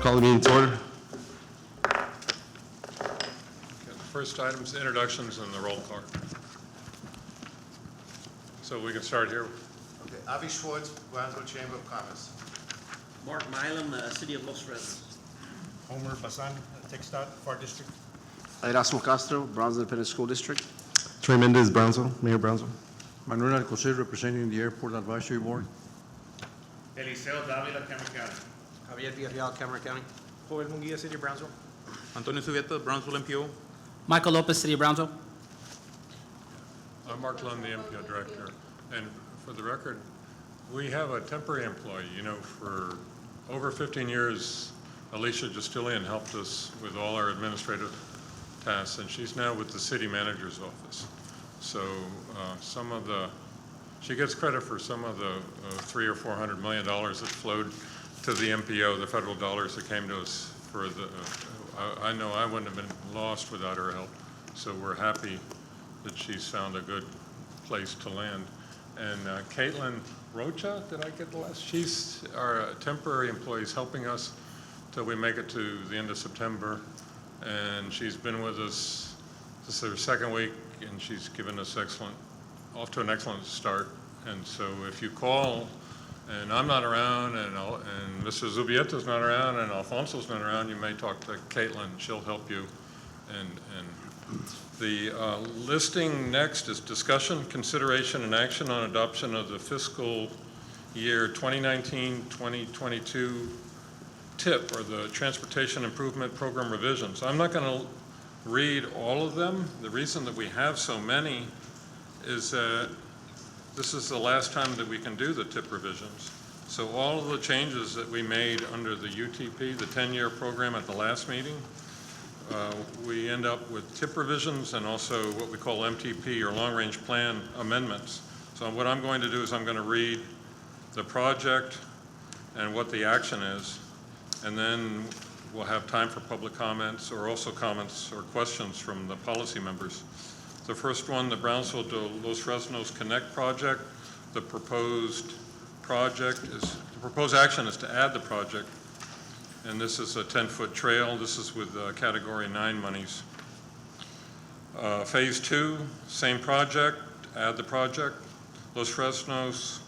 Call the meeting to order. Okay, the first item is introductions and the roll call. So we can start here. Okay, Avi Schwartz, Brownsville Chamber of Commerce. Mark Milam, City of Los Fresnos. Homer Basan, TxDOT, FAR District. Erasmo Castro, Brownsville Independent School District. Troy Mendez, Brownsville, Mayor Brownsville. Manuel Alcocer, representing the Airport Advisory Board. Eliseo Davila, Cameron County. Javier Villarreal, Cameron County. Joel Munguia, City of Brownsville. Antonio Subieta, Brownsville MPO. Michael Lopez, City of Brownsville. I'm Mark Lund, the MPO Director. And for the record, we have a temporary employee. You know, for over 15 years, Alicia Justilian helped us with all our administrative tasks, and she's now with the City Manager's Office. So she gets credit for some of the $300 or $400 million that flowed to the MPO, the federal dollars that came to us for the, I know I wouldn't have been lost without her help. So we're happy that she's found a good place to land. And Caitlin Rocha, did I get the last? She's our temporary employee, is helping us till we make it to the end of September. And she's been with us, this is her second week, and she's given us off to an excellent start. And so if you call, and I'm not around, and Mr. Zubieta's not around, and Alfonso's not around, you may talk to Caitlin. She'll help you. And the listing next is discussion, consideration, and action on adoption of the fiscal year 2019-2022 TIP, or the Transportation Improvement Program revisions. I'm not going to read all of them. The reason that we have so many is that this is the last time that we can do the TIP revisions. So all of the changes that we made under the UTP, the 10-year program at the last meeting, we end up with TIP revisions and also what we call MTP, or long-range plan amendments. So what I'm going to do is I'm going to read the project and what the action is, and then we'll have time for public comments, or also comments or questions from the policy members. The first one, the Brownsville to Los Fresnos Connect project. The proposed action is to add the project, and this is a 10-foot trail. This is with Category 9 monies. Phase 2, same project, add the project. Los Fresnos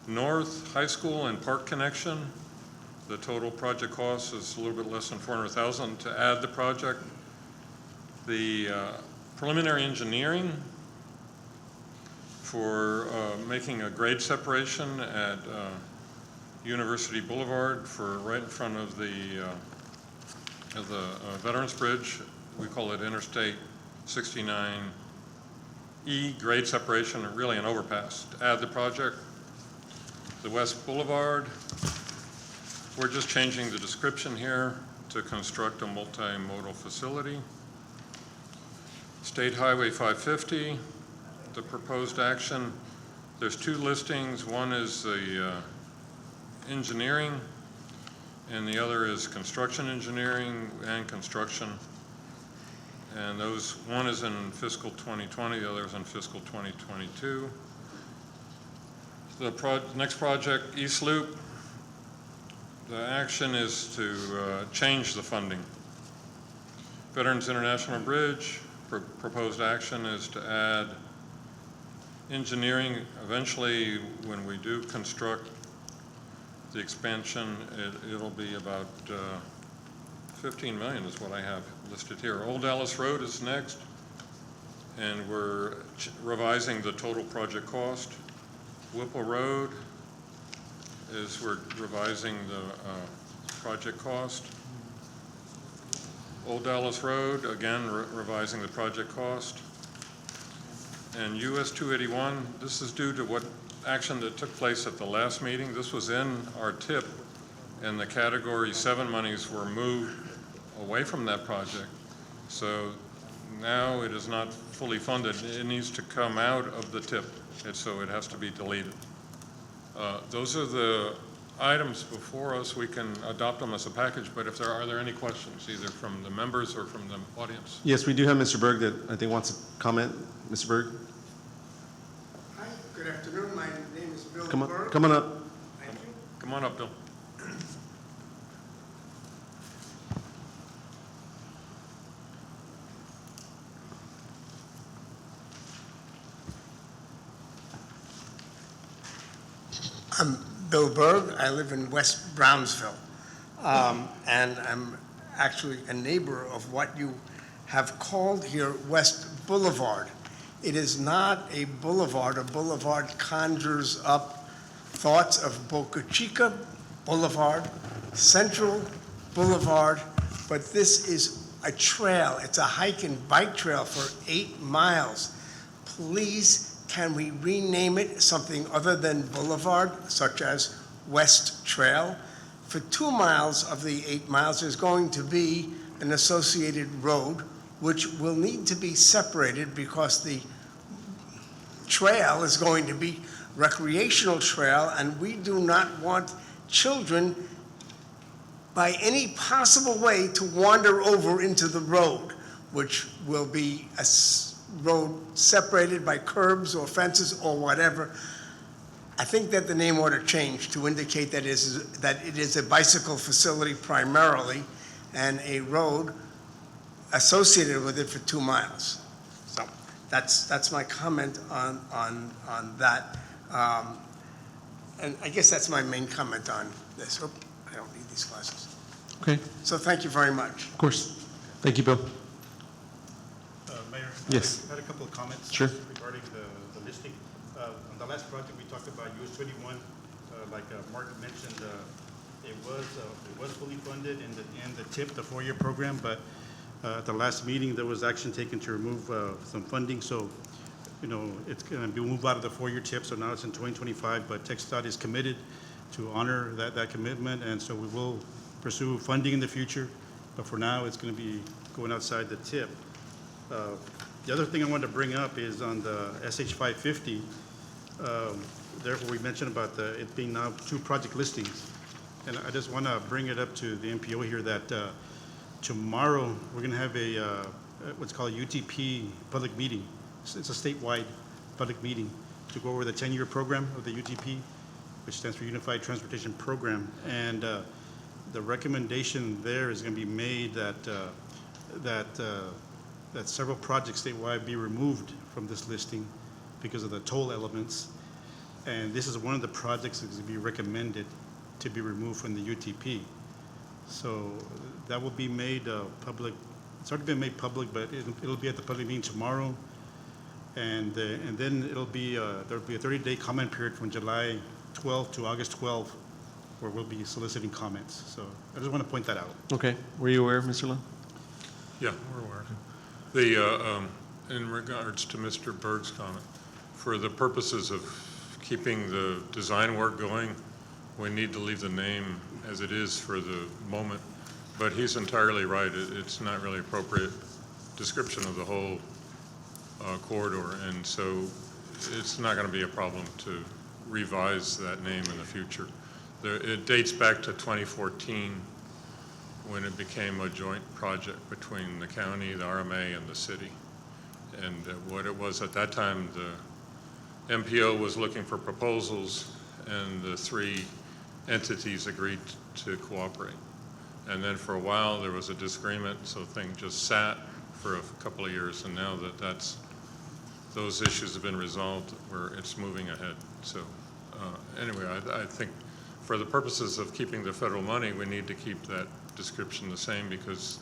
North High School and Park connection. The total project cost is a little bit less than $400,000 to add the project. The preliminary engineering for making a grade separation at University Boulevard for right in front of the Veterans Bridge. We call it Interstate 69E grade separation, really an overpass. To add the project. The West Boulevard, we're just changing the description here to construct a multimodal facility. State Highway 550, the proposed action, there's two listings. One is the engineering, and the other is construction engineering and construction. And one is in fiscal 2020, the other is in fiscal 2022. The next project, East Loop, the action is to change the funding. Veterans International Bridge, proposed action is to add engineering. Eventually, when we do construct the expansion, it'll be about 15 million is what I have listed here. Old Dallas Road is next, and we're revising the total project cost. Whipple Road is we're revising the project cost. Old Dallas Road, again, revising the project cost. And US 281, this is due to what action that took place at the last meeting. This was in our TIP, and the Category 7 monies were moved away from that project. So now it is not fully funded. It needs to come out of the TIP, so it has to be deleted. Those are the items before us. We can adopt them as a package, but if are there any questions, either from the members or from the audience? Yes, we do have Mr. Berg that I think wants to comment. Mr. Berg? Hi, good afternoon. My name is Bill Come Berg. on up. Thank you. Come on up, Bill. Bill Berg. I live in West Brownsville. And I'm actually a neighbor of what you have called here West Boulevard. It is not a boulevard. A boulevard conjures up thoughts of Boca Chica Boulevard, Central Boulevard, but this is a trail. It's a hike and bike trail for 8 miles. Please, can we rename it something other than Boulevard, such as West Trail? For 2 miles of the 8 miles, there's going to be an associated road, which will need to be separated because the trail is going to be recreational trail, and we do not want children by any possible way to wander over into the road, which will be a road separated by curbs or fences or whatever. I think that the name ought to change to indicate that it is a bicycle facility primarily and a road associated with it for 2 miles. So that's my comment on that. And I guess that's my main comment on this. Oop, I don't need these glasses. Okay, So thank you very much. of course. Thank you, Bill. Mayor? Yes. I had a couple of comments. Sure. Regarding the listing. On the last project, we talked about US 21, like Mark mentioned, it was fully funded in the TIP, the 4-year program, but at the last meeting, there was action taken to remove some funding, so, you know, it's going to be moved out of the 4-year TIP, so now it's in 2025, but TxDOT is committed to honor that commitment, and so we will pursue funding in the future, but for now, it's going to be going outside the TIP. The other thing I wanted to bring up is on the SH 550, therefore we mentioned about it being now 2 project listings. And I just want to bring it up to the MPO here that tomorrow we're going to have a what's called a UTP public meeting. It's a statewide public meeting to go over the 10-year program of the UTP, which stands for Unified Transportation Program. And the recommendation there is going to be made that several projects statewide be removed from this listing because of the toll elements. And this is one of the projects that's going to be recommended to be removed from the UTP. So that will be made public. It's already been made public, but it'll be at the public meeting tomorrow. And then there'll be a 30-day comment period from July 12th to August 12th, where we'll be soliciting comments. So I just want to point that out. Okay, were you aware, Mr. Lowe? Yeah, we're aware. In regards to Mr. Berg's comment, for the purposes of keeping the design work going, we need to leave the name as it is for the moment. But he's entirely right. It's not really appropriate description of the whole corridor, and so it's not going to be a problem to revise that name in the future. It dates back to 2014 when it became a joint project between the county, the RMA, and the city. And what it was at that time, the MPO was looking for proposals, and the 3 entities agreed to cooperate. And then for a while, there was a disagreement, so things just sat for a couple of years, and now that those issues have been resolved, where it's moving ahead. So anyway, I think for the purposes of keeping the federal money, we need to keep that description the same, because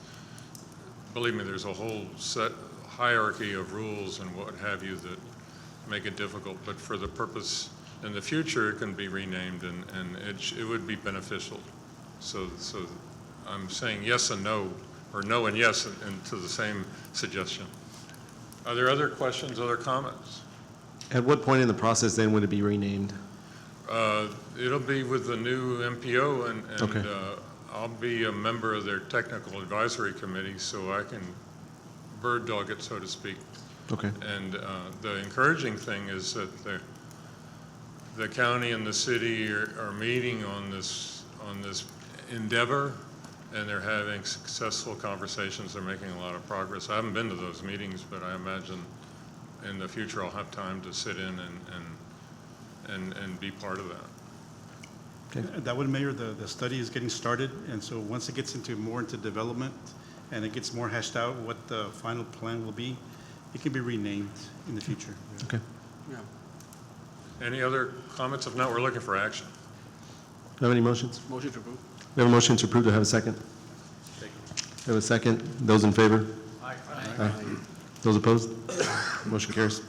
believe me, there's a whole set hierarchy of rules and what have you that make it difficult. But for the purpose in the future, it can be renamed, and it would be beneficial. So I'm saying yes and no, or no and yes, and to the same suggestion. Are there other questions, other comments? At what point in the process then would it be renamed? It'll be with the new MPO, and Okay. I'll be a member of their technical advisory committee, so I can bird dog it, so to speak. Okay. And the encouraging thing is that the county and the city are meeting on this endeavor, and they're having successful conversations. They're making a lot of progress. I haven't been to those meetings, but I imagine in the future I'll have time to sit in and be part of that. That would, Mayor, the study is getting started, and so once it gets more into development and it gets more hashed out what the final plan will be, it can be renamed in the future. Okay. Any other comments? If not, we're looking for action. Do I have any motions? Motion to approve. We have a motion to approve. Do I have a second? We have a second. Those in favor? Aye. Those opposed? Motion carries.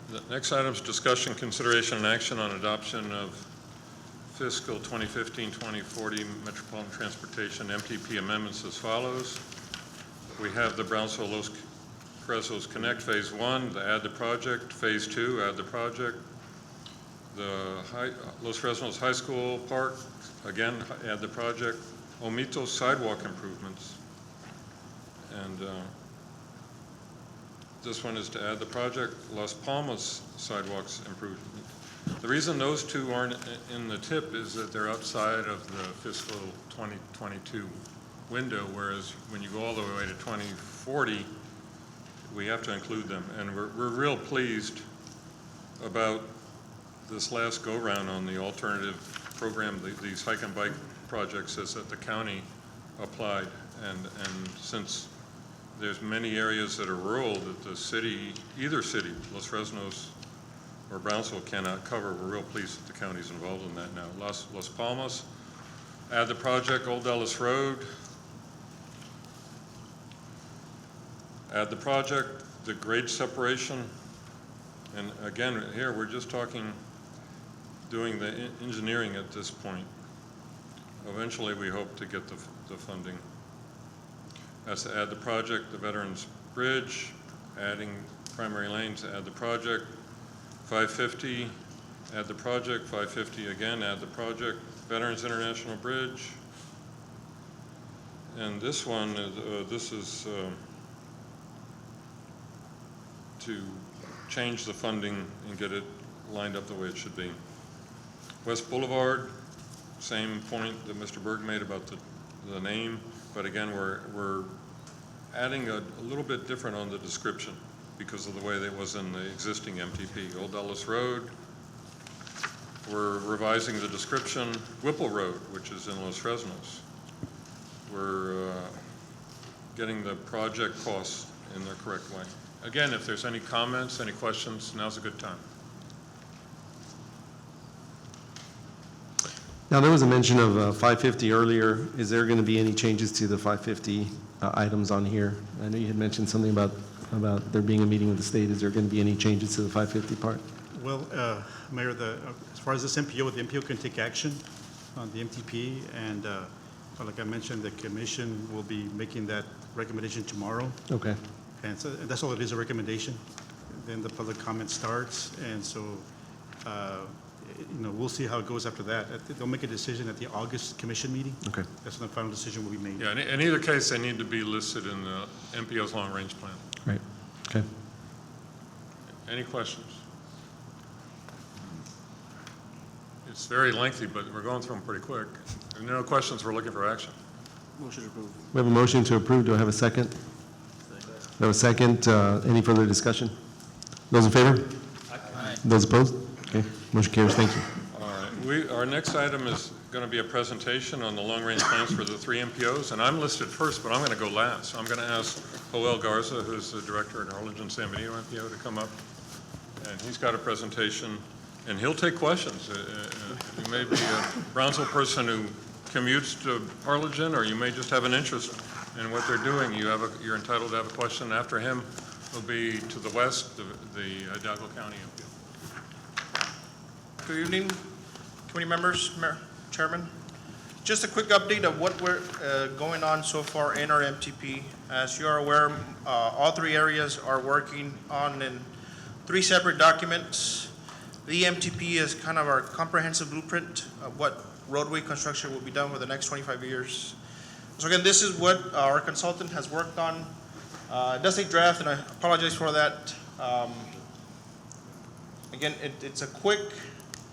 The next item is discussion, consideration, and action on adoption of fiscal 2015-2040 Metropolitan Transportation MTP amendments as follows. We have the Brownsville Los Fresnos Connect Phase 1, the Add the Project, Phase 2, Add the Project, the Los Fresnos High School Park, again, Add the Project, Omito sidewalk improvements, and this one is to add the project, Las Palmas sidewalks improvement. The reason those two aren't in the tip is that they're outside of the fiscal 2022 window, whereas when you go all the way to 2040, we have to include them. And we're real pleased about this last go-round on the alternative program, these hike and bike projects, is that the county applied. And since there's many areas that are rural that the city, either city, Los Fresnos or Brownsville, cannot cover, we're real pleased that the county's involved in that now. Las Palmas, add the project, Old Dallas Road. Add the project, the grade separation. And again, here we're just talking, doing the engineering at this point. Eventually, we hope to get the funding. That's to add the project, the Veterans Bridge, adding primary lanes, add the project, 550, add the project, 550 again, add the project, Veterans International Bridge. And this one, this is to change the funding and get it lined up the way it should be. West Boulevard, same point that Mr. Berg made about the name, but again, we're adding a little bit different on the description because of the way that it was in the existing MTP. Old Dallas Road, we're revising the description. Whipple Road, which is in Los Fresnos, we're getting the project costs in the correct way. Again, if there's any comments, any questions, now's a good time. Now, there was a mention of 550 earlier. Is there going to be any changes to the 550 items on here? I know you had mentioned something about there being a meeting with the state. Is there going to be any changes to the 550 part? Well, Mayor, as far as this MPO, the MPO can take action on the MTP, and like I mentioned, the commission will be making that recommendation tomorrow. Okay. And so and that's all it is, a recommendation. Then the public comment starts, and so, we'll see how it goes after that. They'll make a decision at the August commission meeting. Okay. That's when the final decision will be made. Yeah, in either case, they need to be listed in the MPO's long-range plan. Right. Okay. Any questions? It's very lengthy, but we're going through them pretty quick. If no questions, we're looking for action. Motion to approve. We have a motion to approve. Do I have a second? We have a second. Any further discussion? Those in favor? Aye. Those opposed? Okay. Motion carries. Thank you. All right. Our next item is going to be a presentation on the long-range plans for the 3 MPOs, and I'm listed first, but I'm going to go last. So I'm going to ask Joel Garza, who's the director at Harlingen San Benito MPO, to come up, and he's got a presentation, and he'll take questions. You may be a Brownsville person who commutes to Harlingen, or you may just have an interest in what they're doing. You're entitled to have a question. After him will be to the west, the Hidalgo County MPO. Good evening, committee members, Mayor, Chairman. Just a quick update of what we're going on so far in our MTP. As you are aware, all 3 areas are working on in 3 separate documents. The MTP is kind of our comprehensive blueprint of what roadway construction will be done for the next 25 years. So again, this is what our consultant has worked on. It does say draft, and I apologize for that. Again, it's a quick,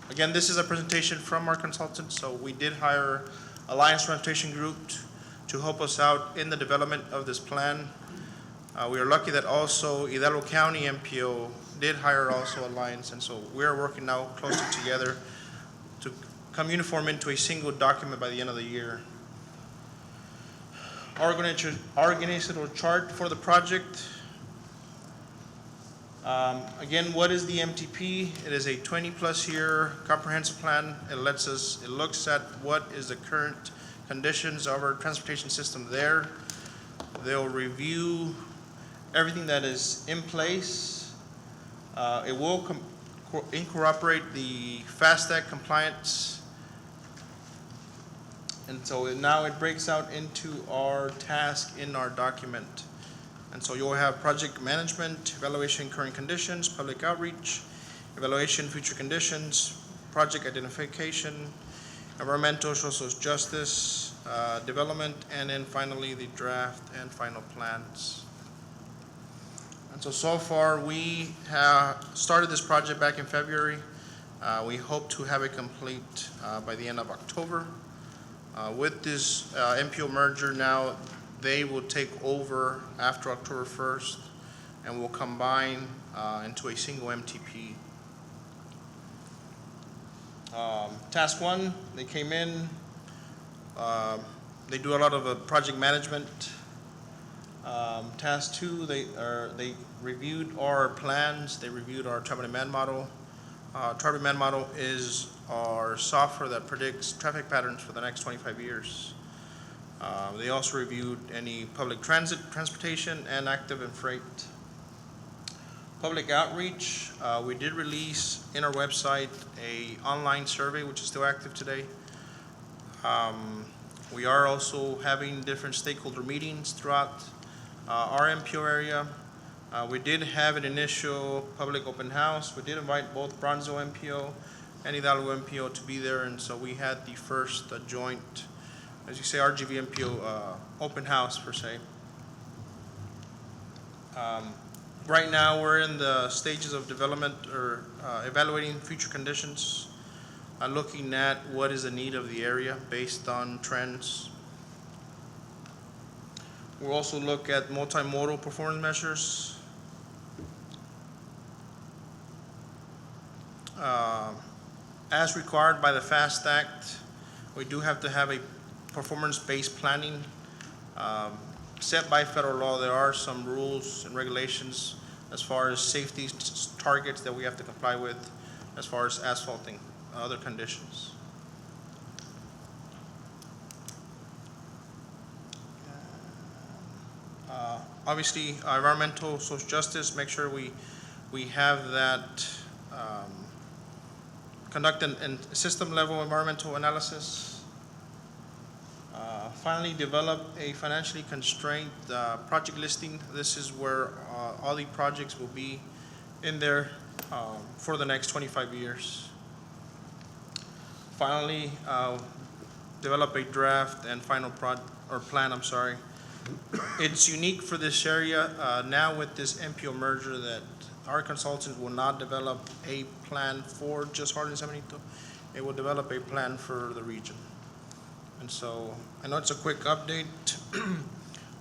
again, this is a presentation from our consultant, so we did hire Alliance Transportation Group to help us out in the development of this plan. We are lucky that also Hidalgo County MPO did hire also Alliance, and so we are working now closely together to come uniform into a single document by the end of the year. Our organizational chart for the project. Again, what is the MTP? It is a 20-plus year comprehensive plan. It looks at what is the current conditions of our transportation system there. They'll review everything that is in place. It will incorporate the FASTAC compliance. And so now it breaks out into our task in our document. And so you'll have project management, evaluation current conditions, public outreach, evaluation future conditions, project identification, environmental, social justice, development, and then finally the draft and final plans. And so far, we have started this project back in February. We hope to have it complete by the end of October. With this MPO merger now, they will take over after October 1st and will combine into a single MTP. Task one, they came in, they do a lot of project management. Task two, they reviewed our plans, they reviewed our traffic demand model. Traffic demand model is our software that predicts traffic patterns for the next 25 years. They also reviewed any public transportation and active and freight. Public outreach, we did release in our website a online survey, which is still active today. We are also having different stakeholder meetings throughout our MPO area. We did have an initial public open house. We did invite both Brownsville MPO and Hidalgo MPO to be there, and so we had the first joint, as you say, RGV MPO open house per se. Right now, we're in the stages of development or evaluating future conditions, looking at what is the need of the area based on trends. We'll also look at multimodal performance measures. As required by the FAST Act, we do have to have a performance-based planning set by federal law. There are some rules and regulations as far as safety targets that we have to comply with, as far as asphalting, other conditions. Obviously, environmental, social justice, make sure we have that, conduct a system-level environmental analysis. Finally, develop a financially constrained project listing. This is where all the projects will be in there for the next 25 years. Finally, develop a draft and final plan, I'm sorry. It's unique for this area now with this MPO merger that our consultants will not develop a plan for just Harlan and San Benito. It will develop a plan for the region. And so I know it's a quick update.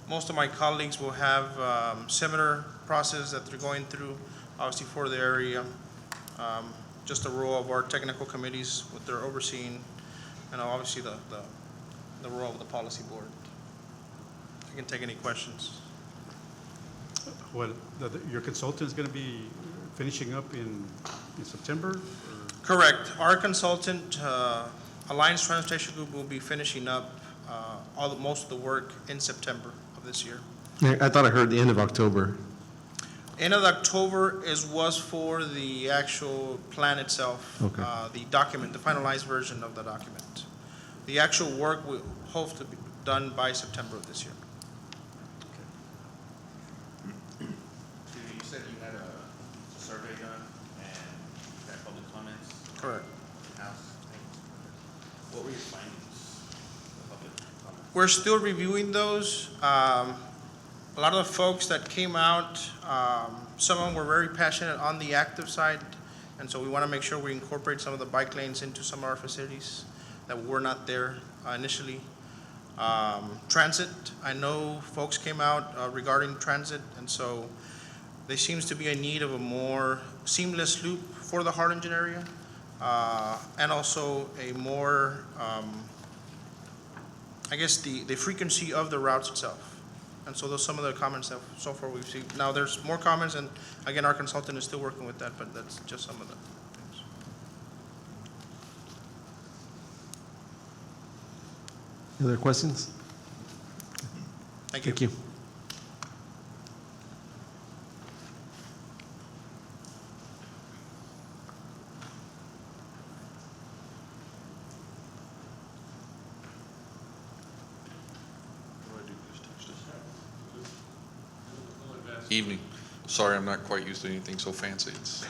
Most of my colleagues will have similar process that they're going through, obviously for the area. Just a role of our technical committees with their overseeing, and obviously the role of the policy board. I can take any questions. Well, your consultant is going to be finishing up in September? Or? Correct. Our consultant, Alliance Transportation Group, will be finishing up most of the work in September of this year. I thought I heard the end of October. End of October was for the actual plan itself, Okay. The document, the finalized version of the document. The actual work we hope to be done by September of this year. You said you had a survey done and you had public comments? Correct. House. What were your findings, the public comments? We're still reviewing those. A lot of the folks that came out, some of them were very passionate on the active side, and so we want to make sure we incorporate some of the bike lanes into some of our facilities that were not there initially. Transit, I know folks came out regarding transit, and so there seems to be a need of a more seamless loop for the Harlingen area, and also a more, I guess the frequency of the routes itself. And so those some of the comments that so far we've seen. Now, there's more comments, and again, our consultant is still working with that, but that's just some of the things. Any other questions? Thank you. Thank you. Evening. Sorry, I'm not quite used to anything so fancy. It's,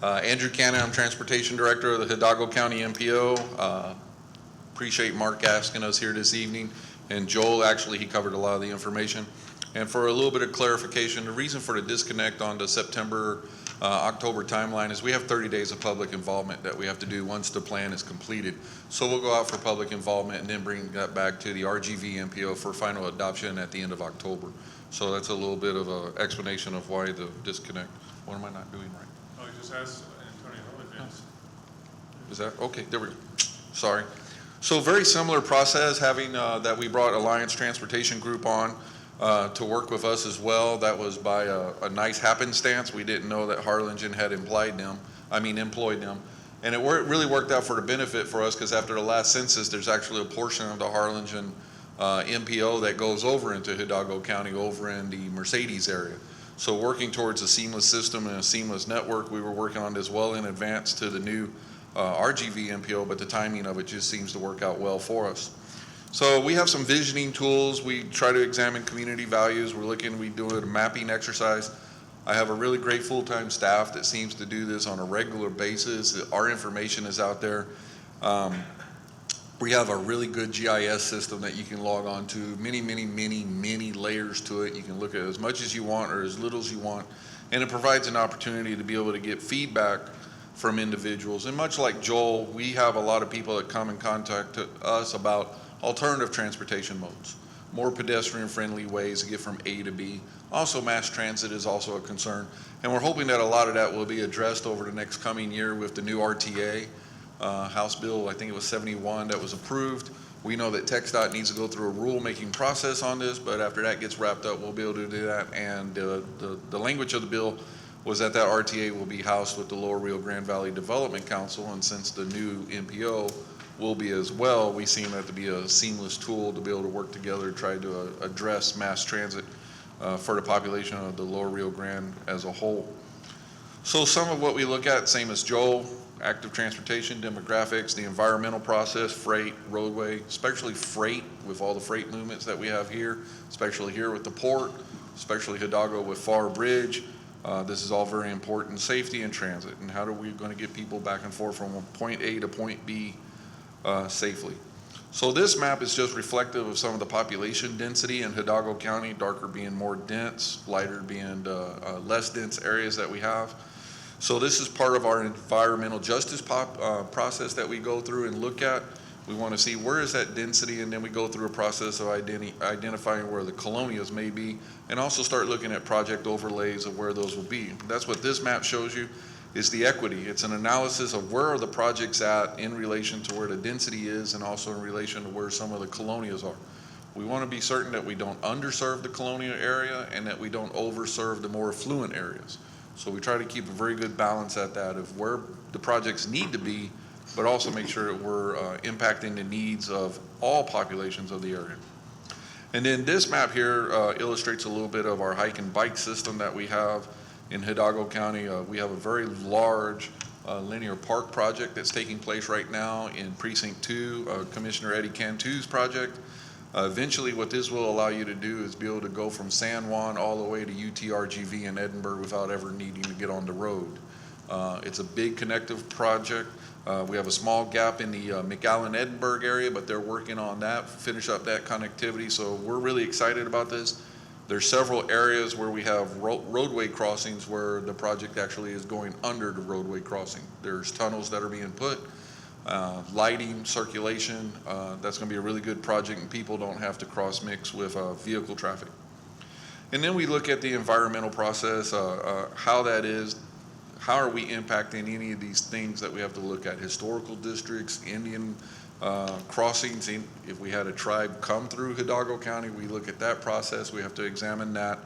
Andrew Cannon, I'm Transportation Director of the Hidalgo County MPO. Appreciate Mark asking us here this evening. And Joel, actually, he covered a lot of the information. And for a little bit of clarification, the reason for the disconnect on the September, October timeline is we have 30 days of public involvement that we have to do once the plan is completed. So we'll go out for public involvement and then bring that back to the RGV MPO for final adoption at the end of October. So that's a little bit of an explanation of why the disconnect. What am I not doing right? Oh, just ask Antonio Advance. Is that, okay, there we go. Sorry. So very similar process, having that we brought Alliance Transportation Group on to work with us as well. That was by a nice happenstance. We didn't know that Harlingen had employed them. And it really worked out for the benefit for us because after the last census, there's actually a portion of the Harlingen MPO that goes over into Hidalgo County, over in the Mercedes area. So working towards a seamless system and a seamless network, we were working on this well in advance to the new RGV MPO, but the timing of it just seems to work out well for us. So we have some visioning tools. We try to examine community values. We do a mapping exercise. I have a really great full-time staff that seems to do this on a regular basis. Our information is out there. We have a really good GIS system that you can log on to, many layers to it. You can look at as much as you want or as little as you want, and it provides an opportunity to be able to get feedback from individuals. And much like Joel, we have a lot of people that come and contact us about alternative transportation modes, more pedestrian-friendly ways to get from A to B. Also, mass transit is also a concern, and we're hoping that a lot of that will be addressed over the next coming year with the new RTA. House Bill, I think it was 71, that was approved. We know that TxDOT needs to go through a rule-making process on this, but after that gets wrapped up, we'll be able to do that. And the language of the bill was that RTA will be housed with the Lower Rio Grande Valley Development Council, and since the new MPO will be as well, we see that to be a seamless tool to be able to work together to try to address mass transit for the population of the Lower Rio Grande as a whole. So some of what we look at, same as Joel, active transportation, demographics, the environmental process, freight, roadway, especially freight with all the freight movements that we have here, especially here with the port, especially Hidalgo with Far Bridge. This is all very important. Safety and transit, and how are we going to get people back and forth from point A to point B safely. So this map is just reflective of some of the population density in Hidalgo County, darker being more dense, lighter being less dense areas that we have. So this is part of our environmental justice process that we go through and look at. We want to see where is that density, and then we go through a process of identifying where the colonias may be, and also start looking at project overlays of where those will be. That's what this map shows you, is the equity. It's an analysis of where are the projects at in relation to where the density is, and also in relation to where some of the colonias are. We want to be certain that we don't underserve the colonial area and that we don't overserve the more affluent areas. So we try to keep a very good balance at that of where the projects need to be, but also make sure that we're impacting the needs of all populations of the area. And then this map here illustrates a little bit of our hike and bike system that we have in Hidalgo County. We have a very large linear park project that's taking place right now in Precinct 2, Commissioner Eddie Cantu's project. Eventually, what this will allow you to do is be able to go from San Juan all the way to UTRGV in Edinburgh without ever needing to get on the road. It's a big connective project. We have a small gap in the McAllen-Edinburgh area, but they're working on that, finish up that connectivity. So we're really excited about this. There's several areas where we have roadway crossings where the project actually is going under the roadway crossing. There's tunnels that are being put. Lighting, circulation, that's going to be a really good project, and people don't have to cross mix with vehicle traffic. And then we look at the environmental process, how that is, how are we impacting any of these things that we have to look at, historical districts, Indian crossings. If we had a tribe come through Hidalgo County, we look at that process. We have to examine that.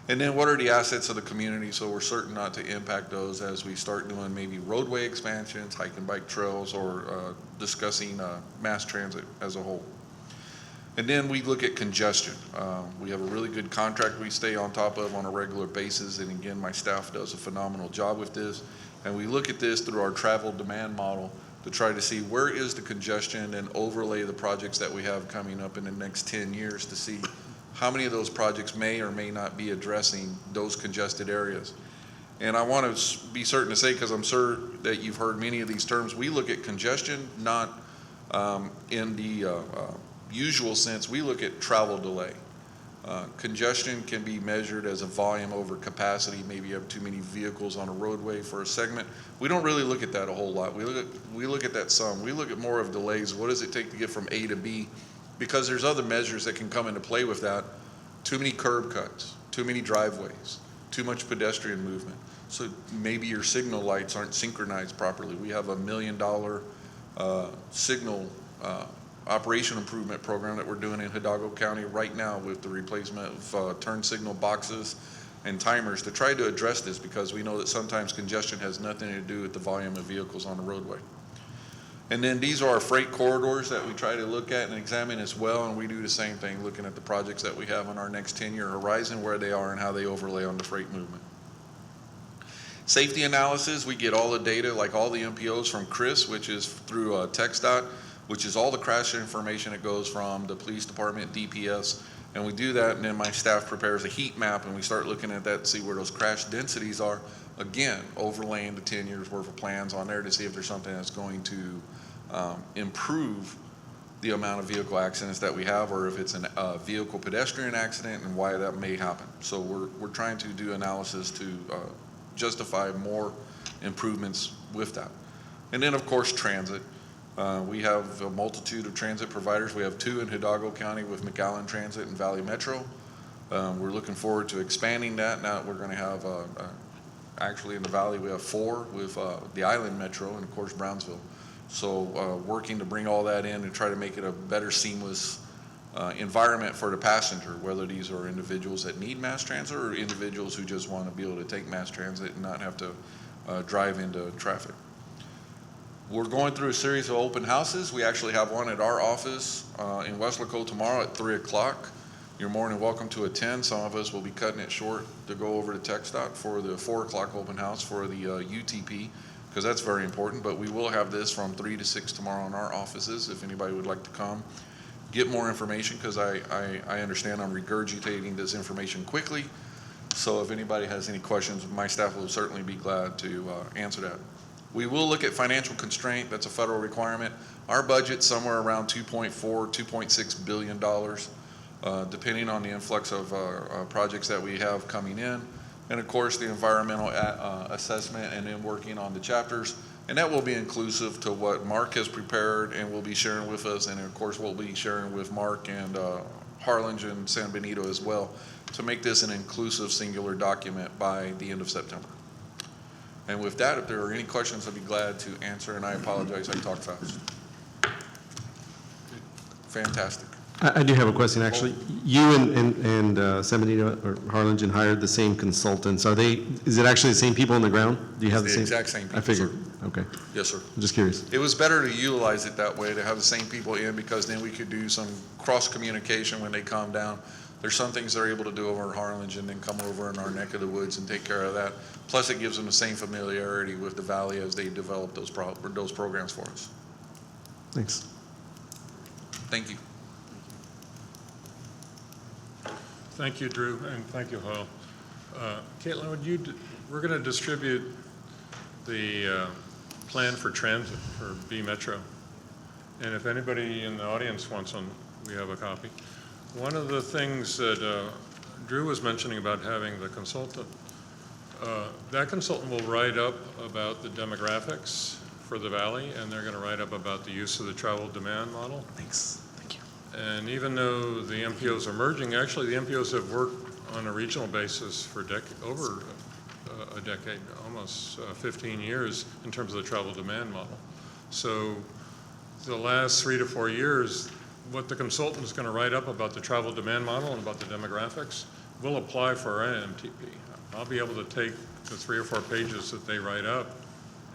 And then what are the assets of the community, so we're certain not to impact those as we start doing maybe roadway expansions, hike and bike trails, or discussing mass transit as a whole. And then we look at congestion. We have a really good contract we stay on top of on a regular basis, and again, my staff does a phenomenal job with this. And we look at this through our travel demand model to try to see where is the congestion and overlay the projects that we have coming up in the next 10 years to see how many of those projects may or may not be addressing those congested areas. And I want to be certain to say, because I'm sure that you've heard many of these terms, we look at congestion not in the usual sense. We look at travel delay. Congestion can be measured as a volume over capacity. Maybe you have too many vehicles on a roadway for a segment. We don't really look at that a whole lot. We look at that some. We look at more of delays. What does it take to get from A to B? Because there's other measures that can come into play with that. Too many curb cuts, too many driveways, too much pedestrian movement. So maybe your signal lights aren't synchronized properly. We have $1 million signal operation improvement program that we're doing in Hidalgo County right now with the replacement of turn signal boxes and timers to try to address this, because we know that sometimes congestion has nothing to do with the volume of vehicles on the roadway. And then these are our freight corridors that we try to look at and examine as well, and we do the same thing, looking at the projects that we have on our next 10-year horizon, where they are and how they overlay on the freight movement. Safety analysis, we get all the data, like all the MPOs from Chris, which is through TxDOT, which is all the crash information that goes from the police department, DPS, and we do that, and then my staff prepares a heat map, and we start looking at that to see where those crash densities are. Again, overlaying the 10 years worth of plans on there to see if there's something that's going to improve the amount of vehicle accidents that we have, or if it's a vehicle pedestrian accident and why that may happen. So we're trying to do analysis to justify more improvements with that. And then of course transit. We have a multitude of transit providers. We have 2 in Hidalgo County with McAllen Transit and Valley Metro. We're looking forward to expanding that. Now we're going to have, actually in the Valley, we have 4 with the Island Metro and of course Brownsville. So working to bring all that in and try to make it a better seamless environment for the passenger, whether these are individuals that need mass transit or individuals who just want to be able to take mass transit and not have to drive into traffic. We're going through a series of open houses. We actually have one at our office in Weslaco tomorrow at 3 o'clock. You're more than welcome to attend. Some of us will be cutting it short to go over to TxDOT for the 4 o'clock open house for the UTP, because that's very important. But we will have this from 3 to 6 tomorrow in our offices if anybody would like to come. Get more information, because I understand I'm regurgitating this information quickly. So if anybody has any questions, my staff will certainly be glad to answer that. We will look at financial constraint. That's a federal requirement. Our budget's somewhere around $2.4, $2.6 billion, depending on the influx of projects that we have coming in. And of course, the environmental assessment, and then working on the chapters. And that will be inclusive to what Mark has prepared and will be sharing with us. And of course, we'll be sharing with Mark and Harlingen and San Benito as well, to make this an inclusive singular document by the end of September. And with that, if there are any questions, I'd be glad to answer, and I apologize, I talk fast. Fantastic. I do have a question, actually. You and San Benito or Harlingen hired the same consultants. Is it actually the same people on the ground? Do you have the same? Exact same people, I figured, sir. okay. Yes, sir. I'm just curious. It was better to utilize it that way, to have the same people in, because then we could do some cross-communication when they calm down. There's some things they're able to do over in Harlingen and then come over in our neck of the woods and take care of that. Plus, it gives them the same familiarity with the Valley as they develop those programs for us. Thanks. Thank you. Thank you, Drew, and thank you, Hoyle. Caitlin, we're going to distribute the plan for transit for B Metro. And if anybody in the audience wants one, we have a copy. One of the things that Drew was mentioning about having the consultant, that consultant will write up about the demographics for the Valley, and they're going to write up about the use of the travel demand model. Thanks. Thank you. And even though the MPOs are merging, actually the MPOs have worked on a regional basis for over a decade, almost 15 years, in terms of the travel demand model. So the last 3 to 4 years, what the consultant is going to write up about the travel demand model and about the demographics will apply for our MTP. I'll be able to take the 3 or 4 pages that they write up,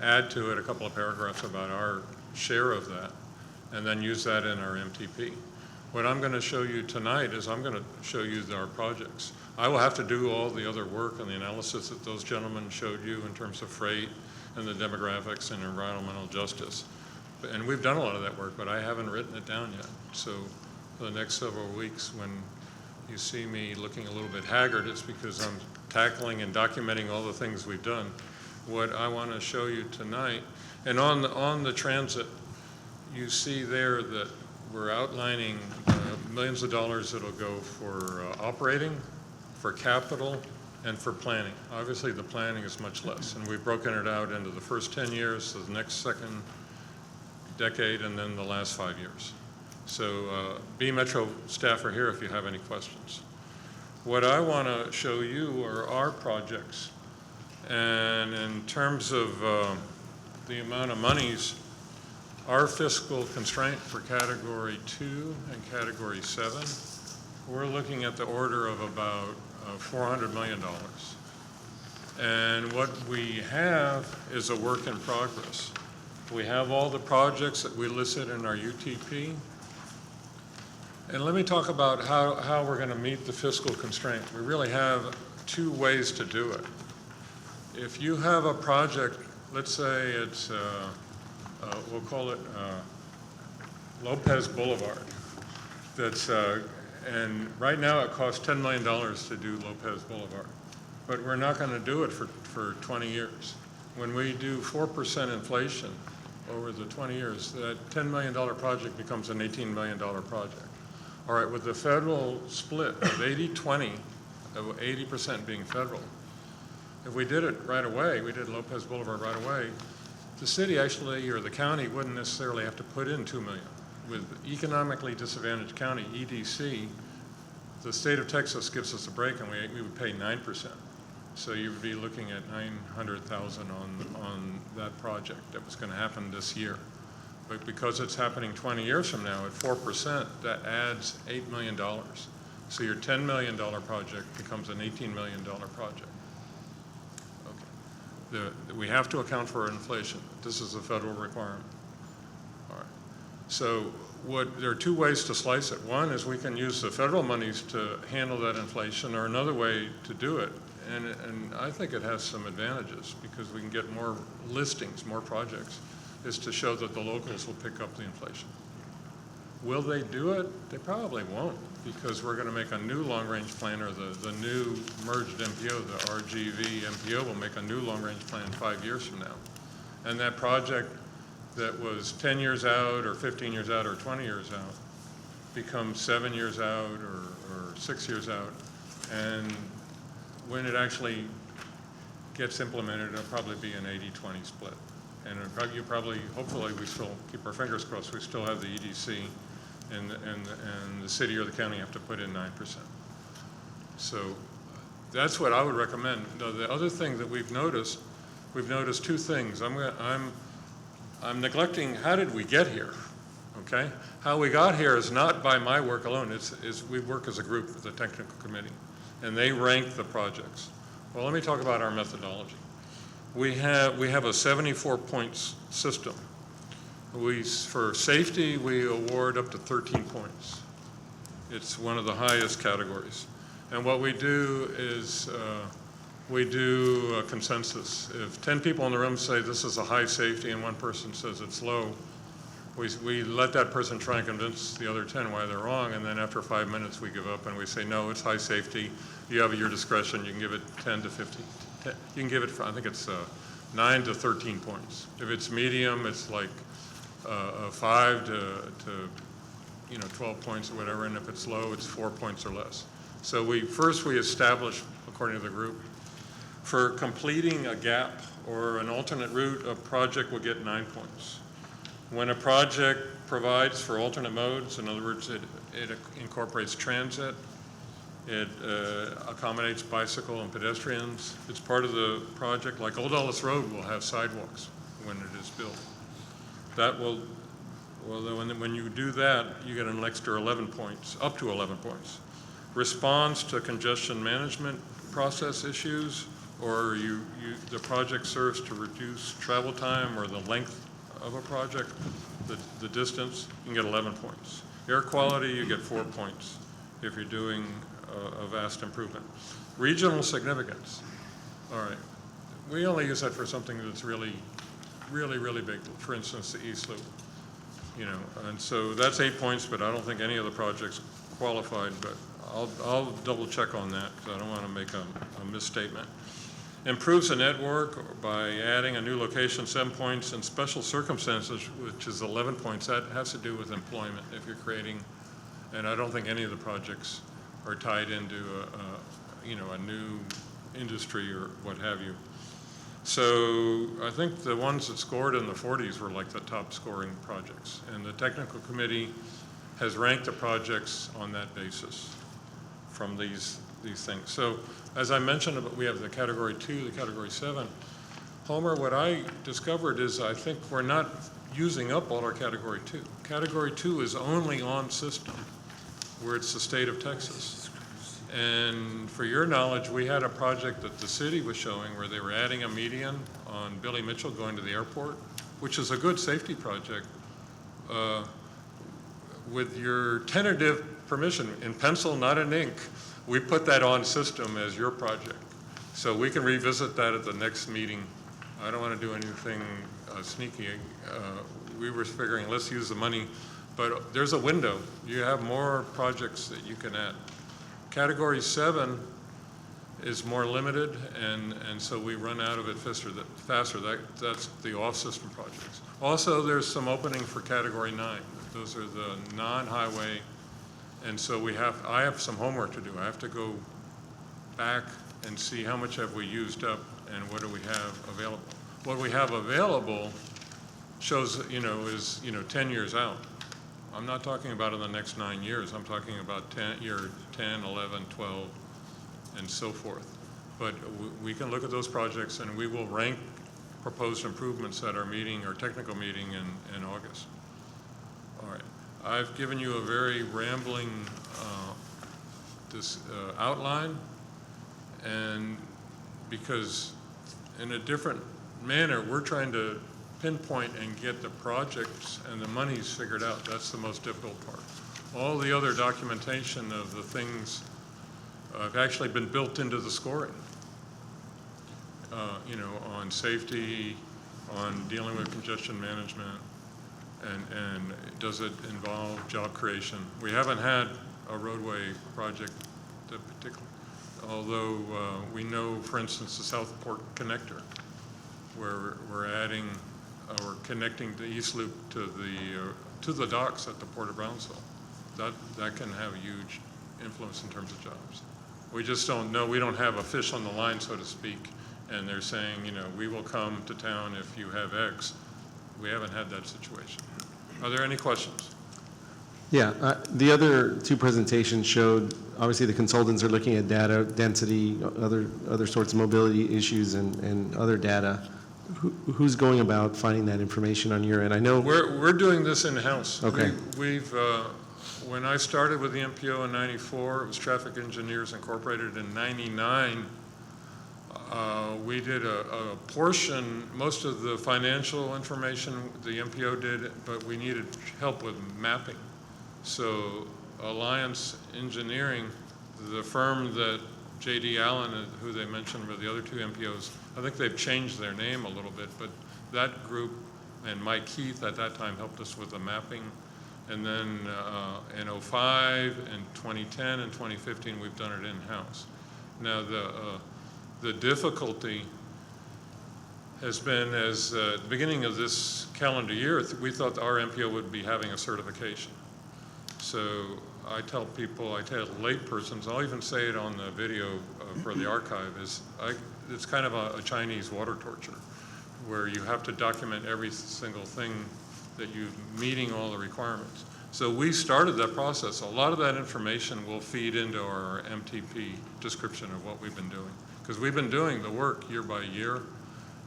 add to it a couple of paragraphs about our share of that, and then use that in our MTP. What I'm going to show you tonight is I'm going to show you our projects. I will have to do all the other work and the analysis that those gentlemen showed you in terms of freight and the demographics and environmental justice. And we've done a lot of that work, but I haven't written it down yet. So for the next several weeks, when you see me looking a little bit haggard, it's because I'm tackling and documenting all the things we've done. What I want to show you tonight, and on the transit, you see there that we're outlining millions of dollars that'll go for operating, for capital, and for planning. Obviously, the planning is much less, and we've broken it out into the first 10 years, the next second decade, and then the last 5 years. So B Metro staff are here if you have any questions. What I want to show you are our projects. And in terms of the amount of monies, our fiscal constraint for Category 2 and Category 7, we're looking at the order of about $400 million. And what we have is a work in progress. We have all the projects that we listed in our UTP. And let me talk about how we're going to meet the fiscal constraint. We really have 2 ways to do it. If you have a project, let's say it's, we'll call it Lopez Boulevard, that's, and right now it costs $10 million to do Lopez Boulevard, but we're not going to do it for 20 years. When we do 4% inflation over the 20 years, that $10 million project becomes an $18 million project. All right, with the federal split of 80-20, of 80% being federal, if we did it right away, we did Lopez Boulevard right away, the city actually, or the county, wouldn't necessarily have to put in $2 million. With economically disadvantaged county, EDC, the state of Texas gives us a break and we would pay 9%. So you would be looking at $900,000 on that project that was going to happen this year. But because it's happening 20 years from now at 4%, that adds $8 million. So your $10 million project becomes an $18 million project. Okay. We have to account for inflation. This is a federal requirement. All right. So there are 2 ways to slice it. One is we can use the federal monies to handle that inflation, or another way to do it, and I think it has some advantages because we can get more listings, more projects, is to show that the locals will pick up the inflation. Will they do it? They probably won't, because we're going to make a new long-range plan, or the new merged MPO, the RGV MPO will make a new long-range plan 5 years from now. And that project that was 10 years out, or 15 years out, or 20 years out becomes 7 years out, or 6 years out. And when it actually gets implemented, it'll probably be an 80-20 split. And you probably, hopefully, we still keep our fingers crossed, we still have the EDC, and the city or the county have to put in 9%. So that's what I would recommend. Now, the other thing that we've noticed 2 things. I'm neglecting how did we get here, okay? How we got here is not by my work alone. We work as a group with the technical committee, and they rank the projects. Well, let me talk about our methodology. We have a 74 points system. For safety, we award up to 13 points. It's one of the highest categories. And what we do is we do a consensus. If 10 people in the room say this is a high safety and one person says it's low, we let that person try and convince the other 10 why they're wrong, and then after 5 minutes we give up and we say, no, it's high safety. You have at your discretion. You can give it 10 to 15. You can give it, I think it's 9 to 13 points. If it's medium, it's like 5 to 12 points or whatever, and if it's low, it's 4 points or less. So we establish, according to the group, for completing a gap or an alternate route, a project will get 9 points. When a project provides for alternate modes, in other words, it incorporates transit, it accommodates bicycle and pedestrians, it's part of the project, like Old Ellis Road will have sidewalks when it is built. That will Well, then when you do that, you get an extra 11 points, up to 11 points. Response to congestion management process issues, or the project serves to reduce travel time or the length of a project, the distance, you can get 11 points. Air quality, you get 4 points if you're doing a vast improvement. Regional significance, all right. We only use that for something that's really big, for instance, the East Loop. You know, and so that's 8 points, but I don't think any of the projects qualified, but I'll double check on that because I don't want to make a misstatement. Improves the network by adding a new location, 7 points, and special circumstances, which is 11 points. That has to do with employment if you're creating, and I don't think any of the projects are tied into a new industry or what have you. So I think the ones that scored in the 40s were like the top scoring projects, and the technical committee has ranked the projects on that basis from these things. So as I mentioned, we have the category 2, the category 7. Homer, what I discovered is I think we're not using up all our category 2. Category 2 is only on system where it's the state of Texas. And for your knowledge, we had a project that the city was showing where they were adding a median on Billy Mitchell going to the airport, which is a good safety project. With your tentative permission, in pencil, not in ink, we put that on system as your project. So we can revisit that at the next meeting. I don't want to do anything sneaky. We were figuring, let's use the money, but there's a window. You have more projects that you can add. Category 7 is more limited, and so we run out of it faster. That's the off-system projects. Also, there's some opening for Category 9. Those are the non-highway, and so I have some homework to do. I have to go back and see how much have we used up and what do we have available. What we have available shows, is 10 years out. I'm not talking about in the next 9 years. I'm talking about year 10, 11, 12, and so forth. But we can look at those projects and we will rank proposed improvements at our meeting, our technical meeting in August. All right. I've given you a very rambling outline, and because in a different manner, we're trying to pinpoint and get the projects and the monies figured out. That's the most difficult part. All the other documentation of the things have actually been built into the scoring. On safety, on dealing with congestion management, and does it involve job creation? We haven't had a roadway project that particular, although we know, for instance, the Southport Connector, where we're adding, we're connecting the East Loop to the docks at the Port of Brownsville. That can have a huge influence in terms of jobs. We just don't know. We don't have a fish on the line, so to speak, and they're saying, we will come to town if you have X. We haven't had that situation. Are there any questions? Yeah, the other two presentations showed, obviously the consultants are looking at data, density, other sorts of mobility issues and other data. Who's going about finding that information on your end? I know we're doing this in-house. Okay. We've when I started with the MPO in '94, it was Traffic Engineers Incorporated. In '99, we did a portion, most of the financial information the MPO did, but we needed help with mapping. So Alliance Engineering, the firm that J.D. Allen, who they mentioned were the other two MPOs, I think they've changed their name a little bit, but that group and Mike Keith at that time helped us with the mapping. And then in '05 and 2010 and 2015, we've done it in-house. Now the difficulty has been, as at the beginning of this calendar year, we thought our MPO would be having a certification. So I tell people, I tell laypersons, I'll even say it on the video for the archive, it's kind of a Chinese water torture, where you have to document every single thing that you're meeting all the requirements. So we started that process. A lot of that information will feed into our MTP description of what we've been doing, because we've been doing the work year by year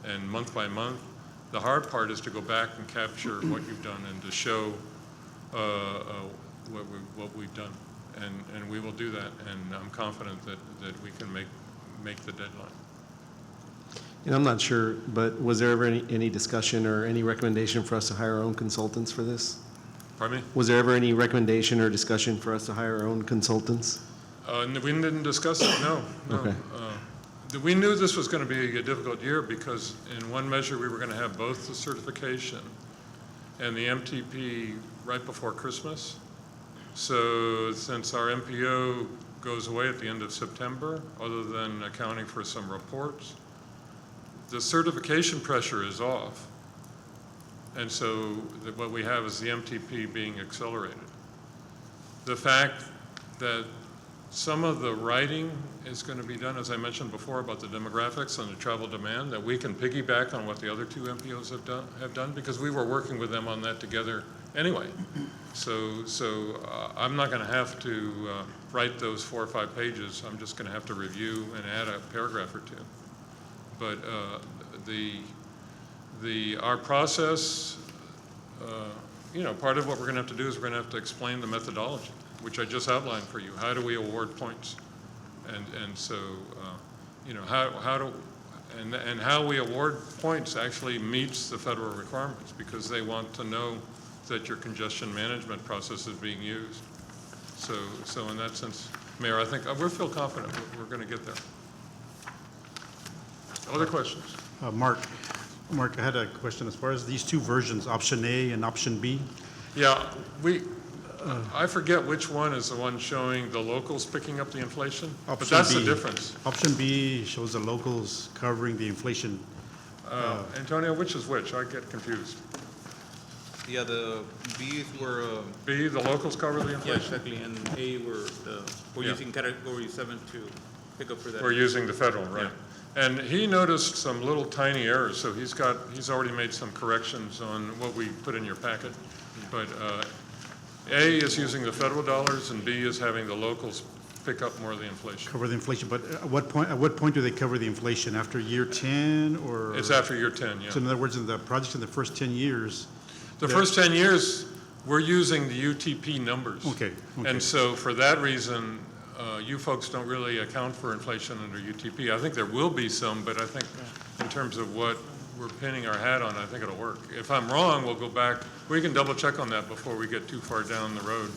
and month by month. The hard part is to go back and capture what you've done and to show what we've done. And we will do that, and I'm confident that we can make the deadline. And I'm not sure, but was there ever any discussion or any recommendation for us to hire our own consultants for this? Pardon me? Was there ever any recommendation or discussion for us to hire our own consultants? We didn't discuss it, no. Okay. We knew this was going to be a difficult year because in one measure, we were going to have both the certification and the MTP right before Christmas. So since our MPO goes away at the end of September, other than accounting for some reports, the certification pressure is off. And so what we have is the MTP being accelerated. The fact that some of the writing is going to be done, as I mentioned before, about the demographics and the travel demand, that we can piggyback on what the other two MPOs have done, because we were working with them on that together anyway. So I'm not going to have to write those 4 or 5 pages. I'm just going to have to review and add a paragraph or two. But our process, part of what we're going to have to do is we're going to have to explain the methodology, which I just outlined for you. How do we award points? And so, how we award points actually meets the federal requirements, because they want to know that your congestion management process is being used. So in that sense, Mayor, I think we feel confident we're going to get there. Other questions? Mark, I had a question as far as these two versions, option A and option B. Yeah, I forget which one is the one showing the locals picking up the inflation, but that's the difference. Option B shows the locals covering the inflation. Antonio, which is which? I get confused. Yeah, the B's were, B, the locals cover the yeah, inflation? exactly, and A we're Yeah. using category 7 to pick up for that. We're using the federal, right? And he noticed some little tiny errors, so he's already made some corrections on what we put in your packet. But A is using the federal dollars, and B is having the locals pick up more of the inflation. Cover the inflation, but at what point do they cover the inflation? After year 10 or? It's after year 10, yeah. So in other words, in the projects in the first 10 years. The first 10 years, we're using the UTP numbers. Okay. And so for that reason, you folks don't really account for inflation under UTP. I think there will be some, but I think in terms of what we're pinning our hat on, I think it'll work. If I'm wrong, we'll go back. We can double check on that before we get too far down the road.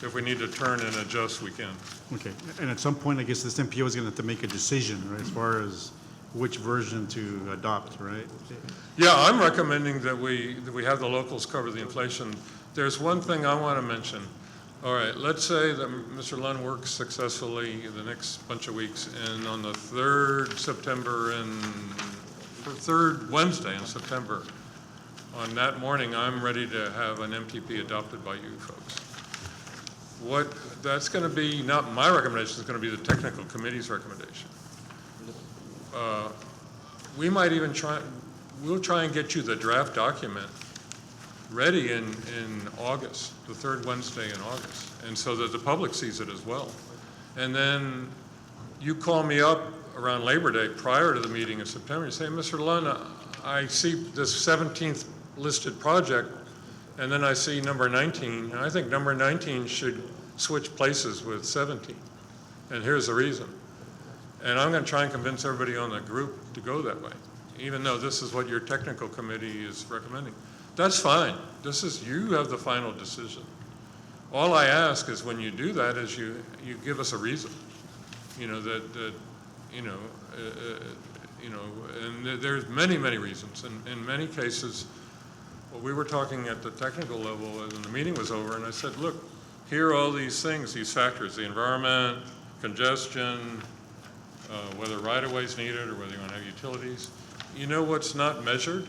If we need to turn and adjust, we can. Okay, and at some point, I guess this MPO is going to have to make a decision, right, as far as which version to adopt, right? Yeah, I'm recommending that we have the locals cover the inflation. There's one thing I want to mention. All right, let's say that Mr. Lund works successfully the next bunch of weeks, and on the 3rd September and third Wednesday in September, on that morning, I'm ready to have an MTP adopted by you folks. That's going to be not my recommendation, it's going to be the technical committee's recommendation. We might even we'll try and get you the draft document ready in August, the 3rd Wednesday in August, and so that the public sees it as well. And then you call me up around Labor Day prior to the meeting in September, you say, Mr. Lund, I see this 17th listed project, and then I see number 19, and I think number 19 should switch places with 17, and here's the reason. And I'm going to try and convince everybody on the group to go that way, even though this is what your technical committee is recommending. That's fine. You have the final decision. All I ask is when you do that is you give us a reason, and there's many, many reasons. And in many cases, well, we were talking at the technical level when the meeting was over, and I said, look, here are all these things, these factors, the environment, congestion, whether right-of-way is needed or whether you want to have utilities. You know what's not measured?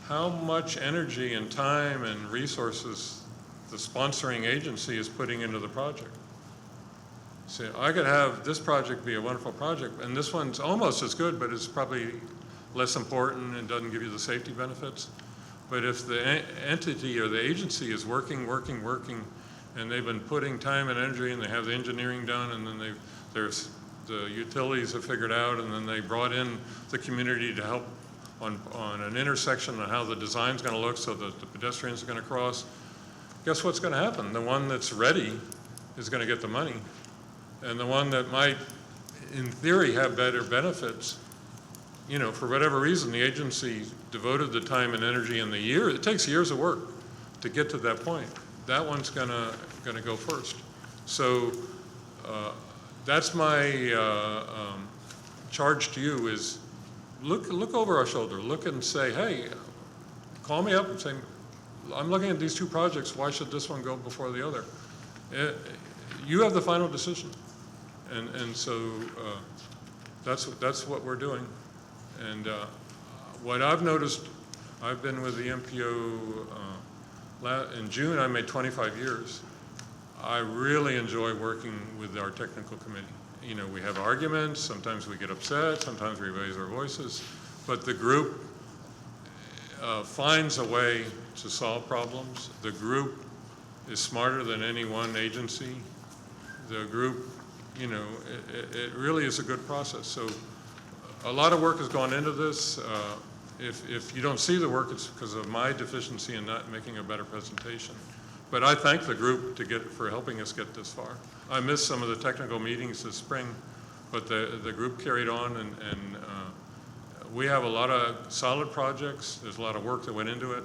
How much energy and time and resources the sponsoring agency is putting into the project. See, I could have this project be a wonderful project, and this one's almost as good, but it's probably less important and doesn't give you the safety benefits. But if the entity or the agency is working, and they've been putting time and energy, and they have the engineering done, and then there's the utilities have figured out, and then they brought in the community to help on an intersection and how the design's going to look so that the pedestrians are going to cross. guess what's going to happen? The one that's ready is going to get the money, and the one that might, in theory, have better benefits, you know, for whatever reason, the agency devoted the time and energy and the year, it takes years of work to get to that point. That one's gonna go first. So that's my charge to you is look over our shoulder, look and say, hey, call me up and say, I'm looking at these two projects, why should this one go before the other? You have the final decision. And so that's what we're doing. And what I've noticed, I've been with the MPO, in June I made 25 years. I really enjoy working with our technical committee. You know, we have arguments, sometimes we get upset, sometimes we raise our voices, but the group finds a way to solve problems. The group is smarter than any one agency. The group, you know, it really is a good process. So a lot of work has gone into this. If you don't see the work, it's because of my deficiency in not making a better presentation. But I thank the group for helping us get this far. I missed some of the technical meetings this spring, but the group carried on, and we have a lot of solid projects. There's a lot of work that went into it.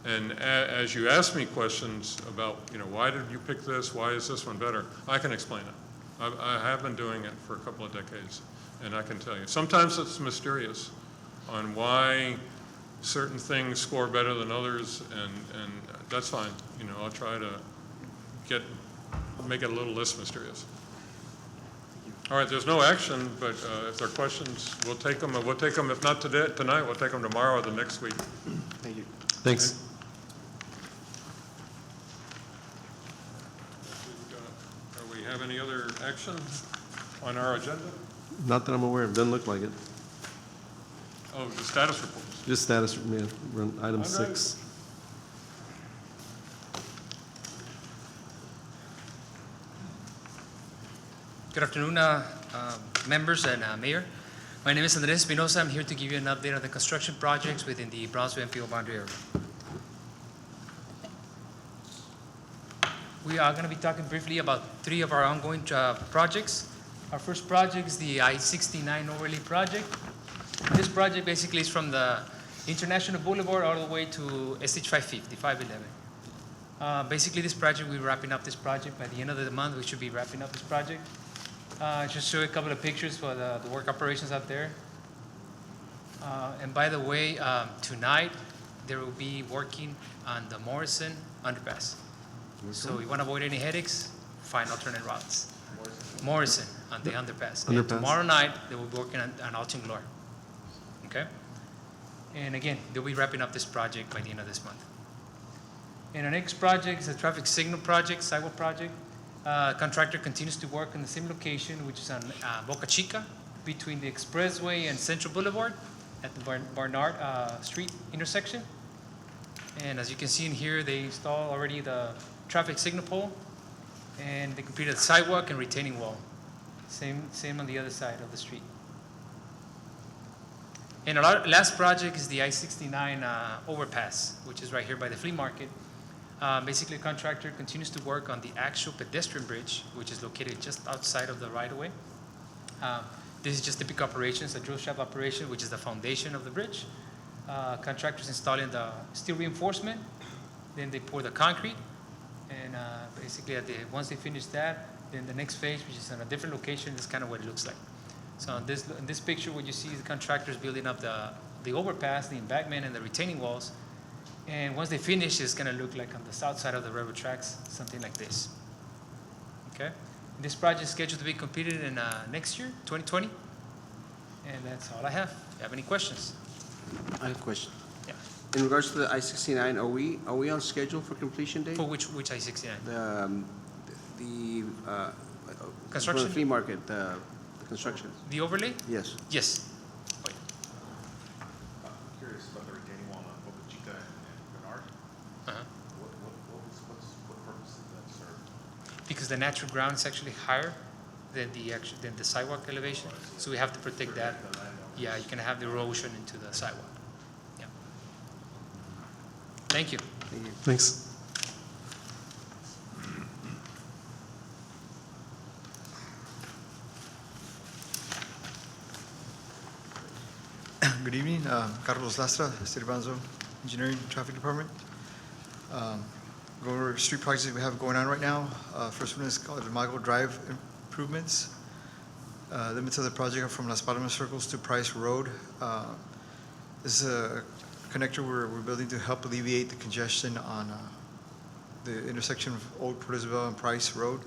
And as you ask me questions about, you know, why did you pick this? Why is this one better? I can explain it. I have been doing it for a couple of decades, and I can tell you. Sometimes it's mysterious on why certain things score better than others, and that's fine. You know, I'll try to make it a little less mysterious. All right, there's no action, but if there are questions, we'll take them. We'll take them, if not today, tonight, we'll take them tomorrow or the next week. Thank you. Thanks. Do we have any other action on our agenda? Not that I'm aware of, doesn't look like it. Oh, the status reports. Just status, yeah, run item Andre? 6. Good afternoon, members and Mayor. My name is Andres Espinosa. I'm here to give you an update on the construction projects within the Brownsville MPO boundary area. We are going to be talking briefly about 3 of our ongoing projects. Our first project is the I-69 overlay project. This project basically is from the International Boulevard all the way to SH 550, 511. Basically, this project, we're wrapping up this project. By the end of the month, we should be wrapping up this project. Just show you a couple of pictures for the work operations out there. And by the way, tonight, there will be working on the Morrison underpass. So you want to avoid any headaches, find alternate routes. Morrison on the underpass. And tomorrow night, they will be working on Alton Glory. Okay? And again, they'll be wrapping up this project by the end of this month. And our next project is a traffic signal project, sidewalk project. Contractor continues to work on the same location, which is on Boca Chica, between the Expressway and Central Boulevard at the Barnard Street intersection. And as you can see in here, they installed already the traffic signal pole, and they completed the sidewalk and retaining wall. Same on the other side of the street. And our last project is the I-69 overpass, which is right here by the flea market. Basically, the contractor continues to work on the actual pedestrian bridge, which is located just outside of the right-of-way. This is just typical operations, a drill shaft operation, which is the foundation of the bridge. Contractors installing the steel reinforcement, then they pour the concrete, and basically once they finish that, then the next phase, which is on a different location, is kind of what it looks like. So in this picture, what you see is the contractors building up the overpass, the embankment, and the retaining walls. And once they finish, it's going to look like on the south side of the railroad tracks, something like this. Okay? This project is scheduled to be completed in next year, 2020. And that's all I have. If you have any questions? I have a question. Yeah. In regards to the I-69, are we on schedule for completion date? For which I-69? The Construction? For the flea market, the construction. The overlay? Yes. Yes. Curious about the retaining wall on Boca Chica and Bernard. Uh-huh. What purpose does that serve? Because the natural ground is actually higher than the sidewalk elevation, so we have to protect that. Yeah, you can have the erosion into the sidewalk. Yeah. Thank you. Thanks. Good evening. Carlos Lastra, City of Brownsville Engineering Traffic Department. Go over street projects that we have going on right now. First one is called Mago Drive improvements. Limits of the project are from Las Palmas Circles to Price Road. This is a connector we're building to help alleviate the congestion on the intersection of Old Port Isabel and Price Road.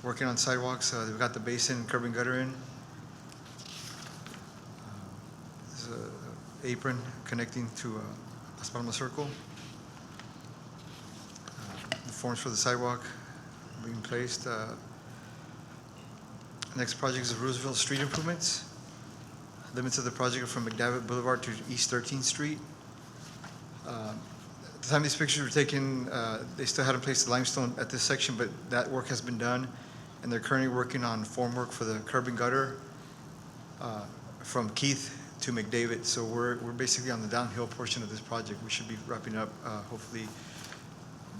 Working on sidewalks, we've got the basin, curb and gutter in. There's an apron connecting to Las Palmas Circle. The forms for the sidewalk being placed. Next project is the Roosevelt Street improvements. Limits of the project are from McDavitt Boulevard to East 13th Street. At the time these pictures were taken, they still hadn't placed the limestone at this section, but that work has been done, and they're currently working on form work for the curb and gutter from Keith to McDavid. So we're basically on the downhill portion of this project. We should be wrapping up hopefully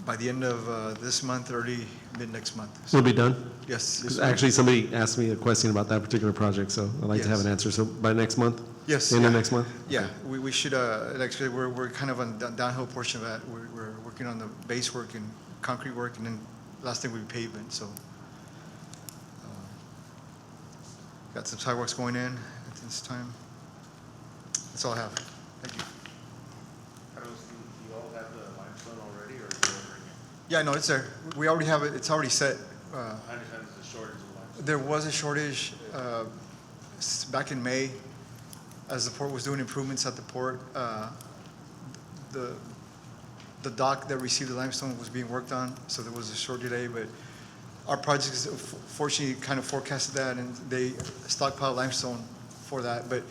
by the end of this month, early mid next month. So, Will be done? yes. 'Cause actually, somebody asked me a question about that particular project, so I'd like to have an Yes. answer. So by next month? Yes. End of yeah. next month? Yeah, we should, actually, we're kind of on the downhill portion of that. We're working on the base work and concrete work, and then last thing will be pavement, so. Got some sidewalks going in at this time. That's all I have. Thank you. Carlos, do you all have the limestone already, or are you ordering it? Yeah, no, it's there. We already have it. It's already set. I understand there's a shortage of limestone. There was a shortage back in May, as the port was doing improvements at the port. The dock that received the limestone was being worked on, so there was a short delay, but our projects fortunately kind of forecasted that, and they stockpiled limestone for that. But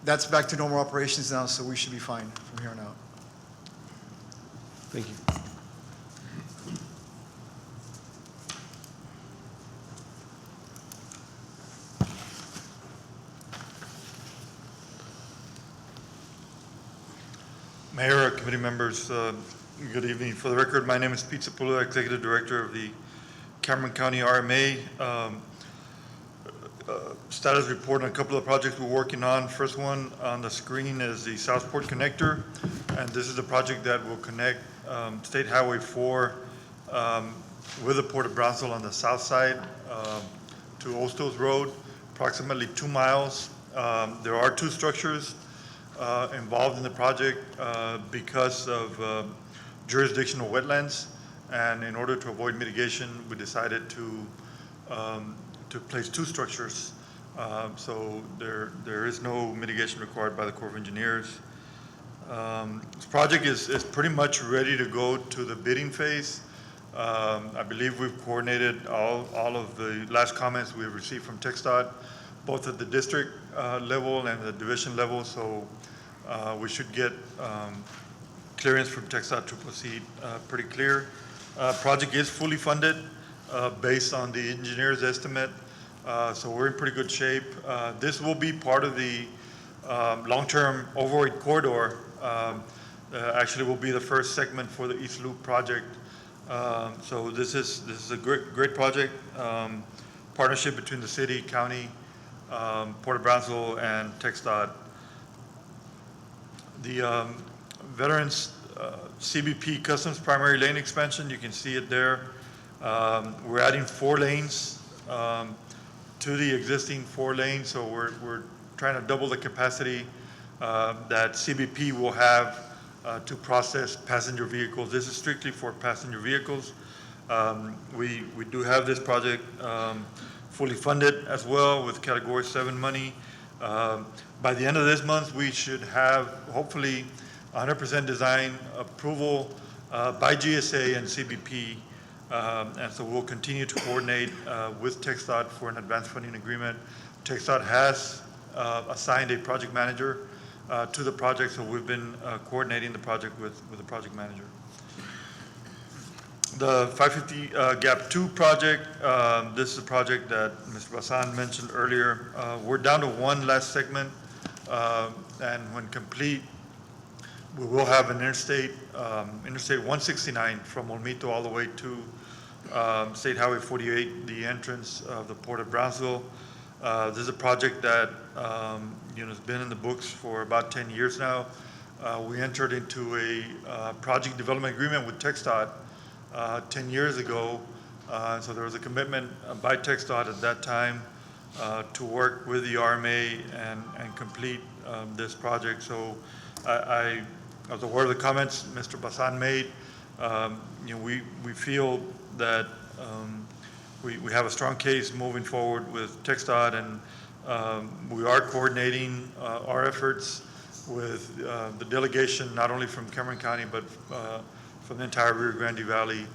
that's back to normal operations now, so we should be fine from here on out. Thank you. Mayor, committee members, good evening. For the record, my name is Pete Sepulveda, Executive Director of the Cameron County RMA. Status report on a couple of projects we're working on. First one on the screen is the Southport Connector, and this is the project that will connect State Highway 4 with the Port of Brownsville on the south side to Ostos Road, approximately 2 miles. There are 2 structures involved in the project because of jurisdictional wetlands, and in order to avoid mitigation, we decided to place 2 structures. So there is no mitigation required by the Corps of Engineers. This project is pretty much ready to go to the bidding phase. I believe we've coordinated all of the last comments we've received from TxDOT, both at the district level and the division level. So we should get clearance from TxDOT to proceed pretty clear. Project is fully funded based on the engineer's estimate. So we're in pretty good shape. This will be part of the long-term overweight corridor. Actually will be the first segment for the East Loop project. So this is a great project. Partnership between the city, county, Port of Brownsville, and TxDOT. The Veterans CBP Customs Primary Lane Expansion, you can see it there. We're adding 4 lanes to the existing 4 lanes, so we're trying to double the capacity that CBP will have to process passenger vehicles. This is strictly for passenger vehicles. We do have this project fully funded as well with Category 7 money. By the end of this month, we should have hopefully 100% design approval by GSA and CBP. And so we'll continue to coordinate with TxDOT for an advanced funding agreement. TxDOT has assigned a project manager to the project, so we've been coordinating the project with the project manager. The 550 Gap 2 project, this is a project that Mr. Basan mentioned earlier. We're down to 1 last segment, and when complete, we will have an Interstate 169 from Olmito all the way to State Highway 48, the entrance of the Port of Brownsville. This is a project that, has been in the books for about 10 years now. We entered into a project development agreement with TxDOT 10 years ago. So there was a commitment by TxDOT at that time to work with the RMA and complete this project. So I was aware of the comments Mr. Basan made. We feel that we have a strong case moving forward with TxDOT, and we are coordinating our efforts with the delegation, not only from Cameron County, but from the entire Rio Grande Valley.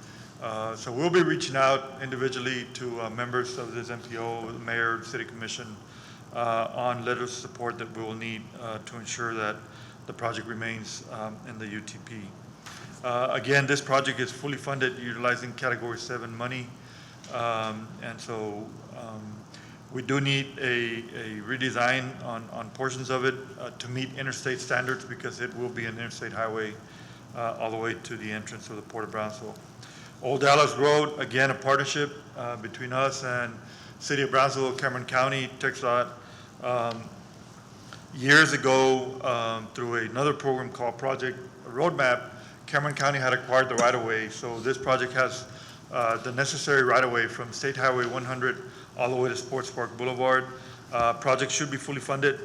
So we'll be reaching out individually to members of this MPO, the mayor, city commission, on letters of support that we will need to ensure that the project remains in the UTP. Again, this project is fully funded utilizing Category 7 money. And so we do need a redesign on portions of it to meet interstate standards, because it will be an interstate highway all the way to the entrance of the Port of Brownsville. Old Dallas Road, again, a partnership between us and City of Brownsville, Cameron County, TxDOT. Years ago, through another program called Project Roadmap, Cameron County had acquired the right-of-way. So this project has the necessary right-of-way from State Highway 100 all the way to Sports Park Boulevard. Project should be fully funded,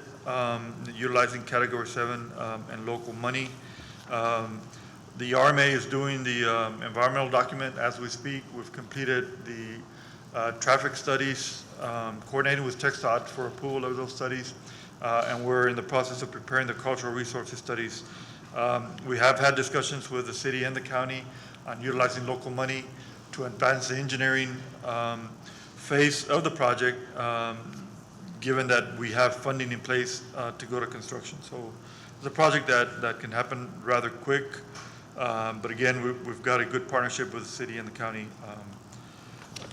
utilizing Category 7 and local money. The RMA is doing the environmental document as we speak. We've completed the traffic studies, coordinated with TxDOT for approval of those studies, and we're in the process of preparing the cultural resources studies. We have had discussions with the city and the county on utilizing local money to advance the engineering phase of the project, given that we have funding in place to go to construction. So it's a project that can happen rather quick. But again, we've got a good partnership with the city and the county.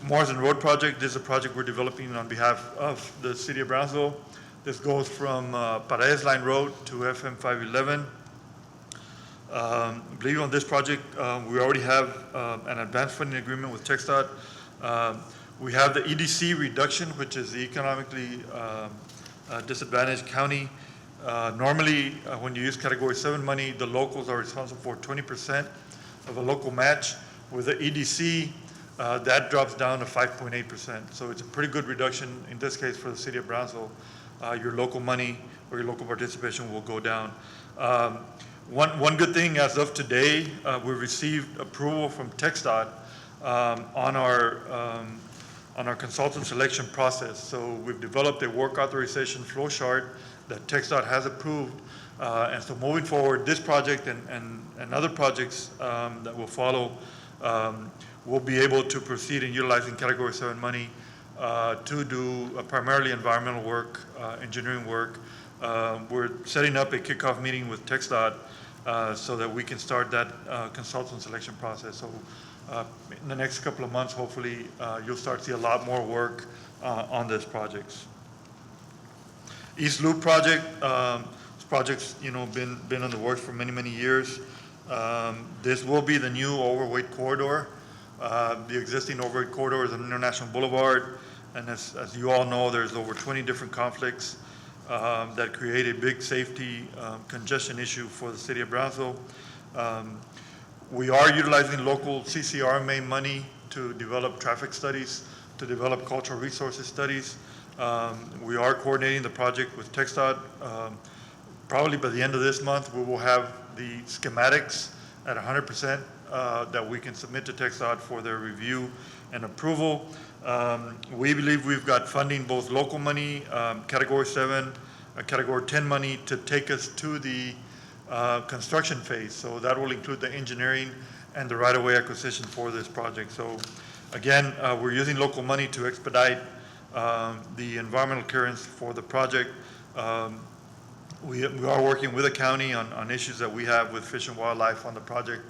Morrison Road Project, this is a project we're developing on behalf of the City of Brownsville. This goes from Paredes Line Road to FM 511. I believe on this project, we already have an advanced funding agreement with TxDOT. We have the EDC reduction, which is the economically disadvantaged county. Normally, when you use Category 7 money, the locals are responsible for 20% of a local match. With the EDC, that drops down to 5.8%. So it's a pretty good reduction, in this case for the City of Brownsville. Your local money or your local participation will go down. One good thing as of today, we've received approval from TxDOT on our consultant selection process. So we've developed a work authorization flow chart that TxDOT has approved. And so moving forward, this project and other projects that will follow, will be able to proceed in utilizing Category 7 money to do primarily environmental work, engineering work. We're setting up a kickoff meeting with TxDOT so that we can start that consultant selection process. So in the next couple of months, hopefully, you'll start to see a lot more work on this projects. East Loop project, this project's been in the works for many years. This will be the new overweight corridor. The existing overweight corridor is an international boulevard, and as you all know, there's over 20 different conflicts that create a big safety congestion issue for the City of Brownsville. We are utilizing local CCRMA money to develop traffic studies, to develop cultural resources studies. We are coordinating the project with TxDOT. Probably by the end of this month, we will have the schematics at 100% that we can submit to TxDOT for their review and approval. We believe we've got funding, both local money, Category 7, Category 10 money to take us to the construction phase. So that will include the engineering and the right-of-way acquisition for this project. So again, we're using local money to expedite the environmental clearance for the project. We are working with the county on issues that we have with Fish and Wildlife on the project,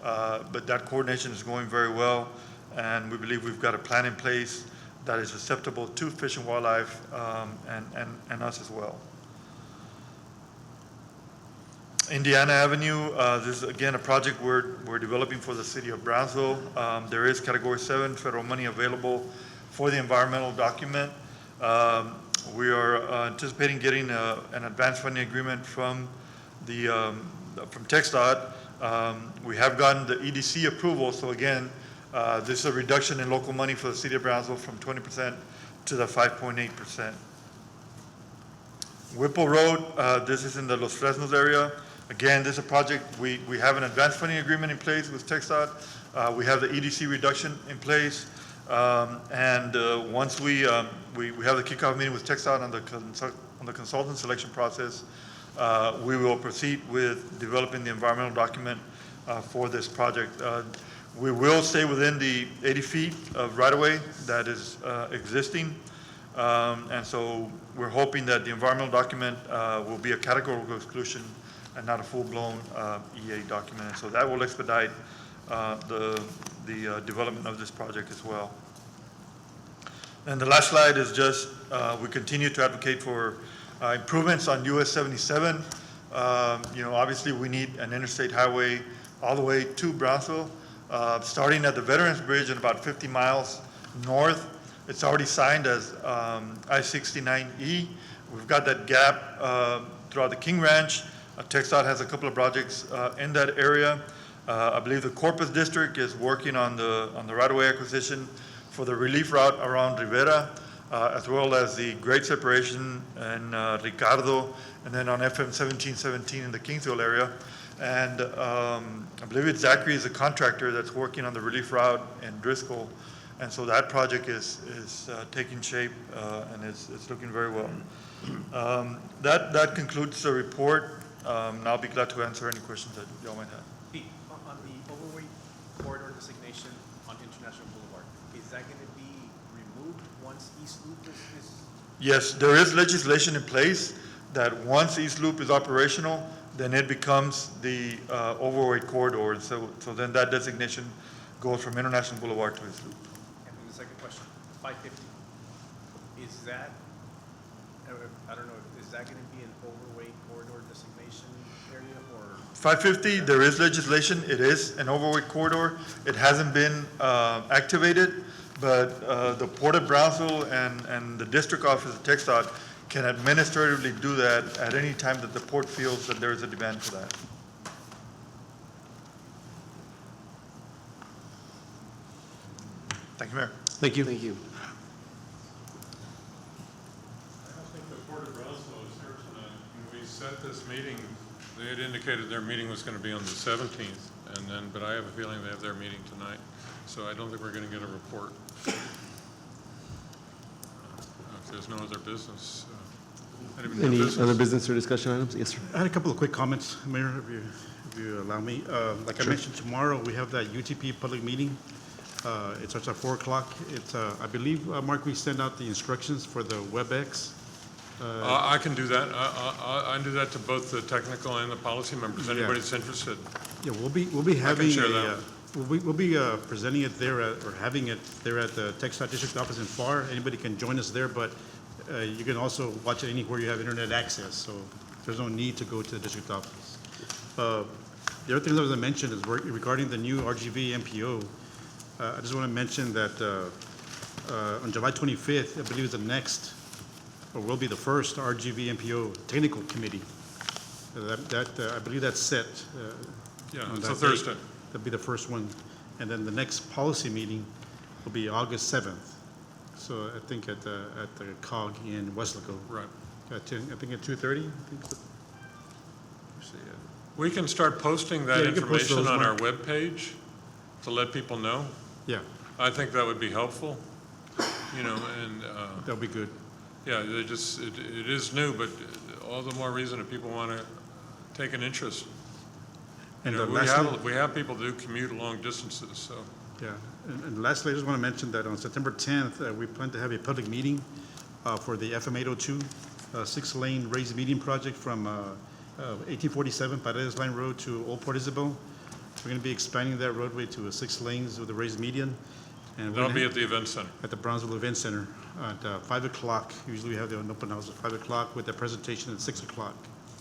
but that coordination is going very well, and we believe we've got a plan in place that is acceptable to Fish and Wildlife and us as well. Indiana Avenue, this is again a project we're developing for the City of Brownsville. There is Category 7 federal money available for the environmental document. We are anticipating getting an advance funding agreement from from TxDOT. We have gotten the EDC approval, so again, this is a reduction in local money for the city of Brownsville from 20% to the 5.8%. Whipple Road, this is in the Los Fresnos area. Again, this is a project, we have an advance funding agreement in place with TxDOT. We have the EDC reduction in place. Once we have the kickoff meeting with TxDOT on the consultant selection process, we will proceed with developing the environmental document for this project. We will stay within the 80 feet of right-of-way that is existing. And so we're hoping that the environmental document will be a categorical exclusion and not a full-blown EA document. And so that will expedite the development of this project as well. And the last slide is just, we continue to advocate for improvements on US 77. Obviously we need an interstate highway all the way to Brownsville, starting at the Veterans Bridge and about 50 miles north. It's already signed as I-69E. We've got that gap throughout the King Ranch. TxDOT has a couple of projects in that area. I believe the Corpus District is working on the right-of-way acquisition for the relief route around Rivera, as well as the grade separation in Ricardo, and then on FM 1717 in the Kingsville area. And I believe it's Zachary is a contractor that's working on the relief route in Driscoll. And so that project is taking shape and it's looking very well. That concludes the report. And I'll be glad to answer any questions that y'all might have. Pete, on the overweight corridor designation on International Boulevard, is that going to be removed once East Loop is? Yes, there is legislation in place that once East Loop is operational, then it becomes the overweight corridor. So then that designation goes from International Boulevard to East Loop. And then the second question, 550, is that, I don't know, is that going to be an overweight corridor designation area or? 550, there is legislation. It is an overweight corridor. It hasn't been activated, but the Port of Brownsville and the district office of TxDOT can administratively do that at any time that the port feels that there is a demand for that. Thank you, Mayor. Thank you. Thank you. I don't think the Port of Brownsville is here tonight. When we set this meeting, they had indicated their meeting was going to be on the 17th, but I have a feeling they have their meeting tonight, so I don't think we're going to get a report. If there's no other business. Any other business or discussion items? Yes, sir. I had a couple of quick comments, Mayor, if you allow me. Like I mentioned, tomorrow we have that UTP public meeting. It starts at 4 o'clock. It's, I believe, Mark, we send out the instructions for the WebEx. I can do that. I do that to both the technical and the policy members. Anybody that's interested. Yeah, we'll be having share that. we'll be presenting it there or having it there at the TxDOT district office in FAR. Anybody can join us there, but you can also watch it anywhere you have internet access. So there's no need to go to the district office. The other thing that was mentioned is regarding the new RGV MPO. I just want to mention that on July 25th, I believe is the next, or will be the first RGV MPO technical committee. I believe that's set. Yeah, on it's that a Thursday. date. That'll be the first one. And then the next policy meeting will be August 7th. So I think at the COG in Westlaco. Right. I think at 2:30. We can start posting that Yeah, you can post information those, on our Mark. webpage to let people know. Yeah, I think that would be helpful, and, that'll be good. yeah, it is new, but all the more reason if people want to take an interest. And We have people do commute long distances, so. Yeah, and lastly, I just want to mention that on September 10th, we plan to have a public meeting for the FM 802 6-lane raised median project from 1847 Paredes Line Road to Old Port Isabel. We're going to be expanding that roadway to 6 lanes with a raised median. And That'll be at the event center. At the Brownsville Event Center at 5 o'clock. Usually we have the open house at 5 o'clock with the presentation at 6 o'clock.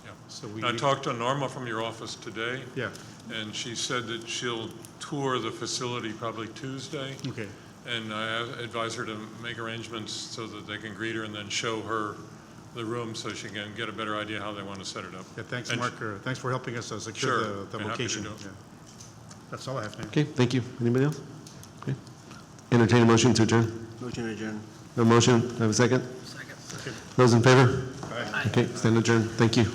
Yeah. So I talked to Norma from your office today. Yeah. And she said that she'll tour the facility probably Tuesday. Okay. And I advise her to make arrangements so that they can greet her and then show her the room so she can get a better idea how they want to set it up. Yeah, thanks, And- Mark. Thanks for helping us secure Sure, the be happy to location. do it. Yeah. That's all I have, Mayor. Okay, thank you. Anybody else? Okay. Entertain a motion to adjourn. Motion adjourned. No motion, have a second? Second. Those in favor? Aye. Okay, stand adjourned. Thank you.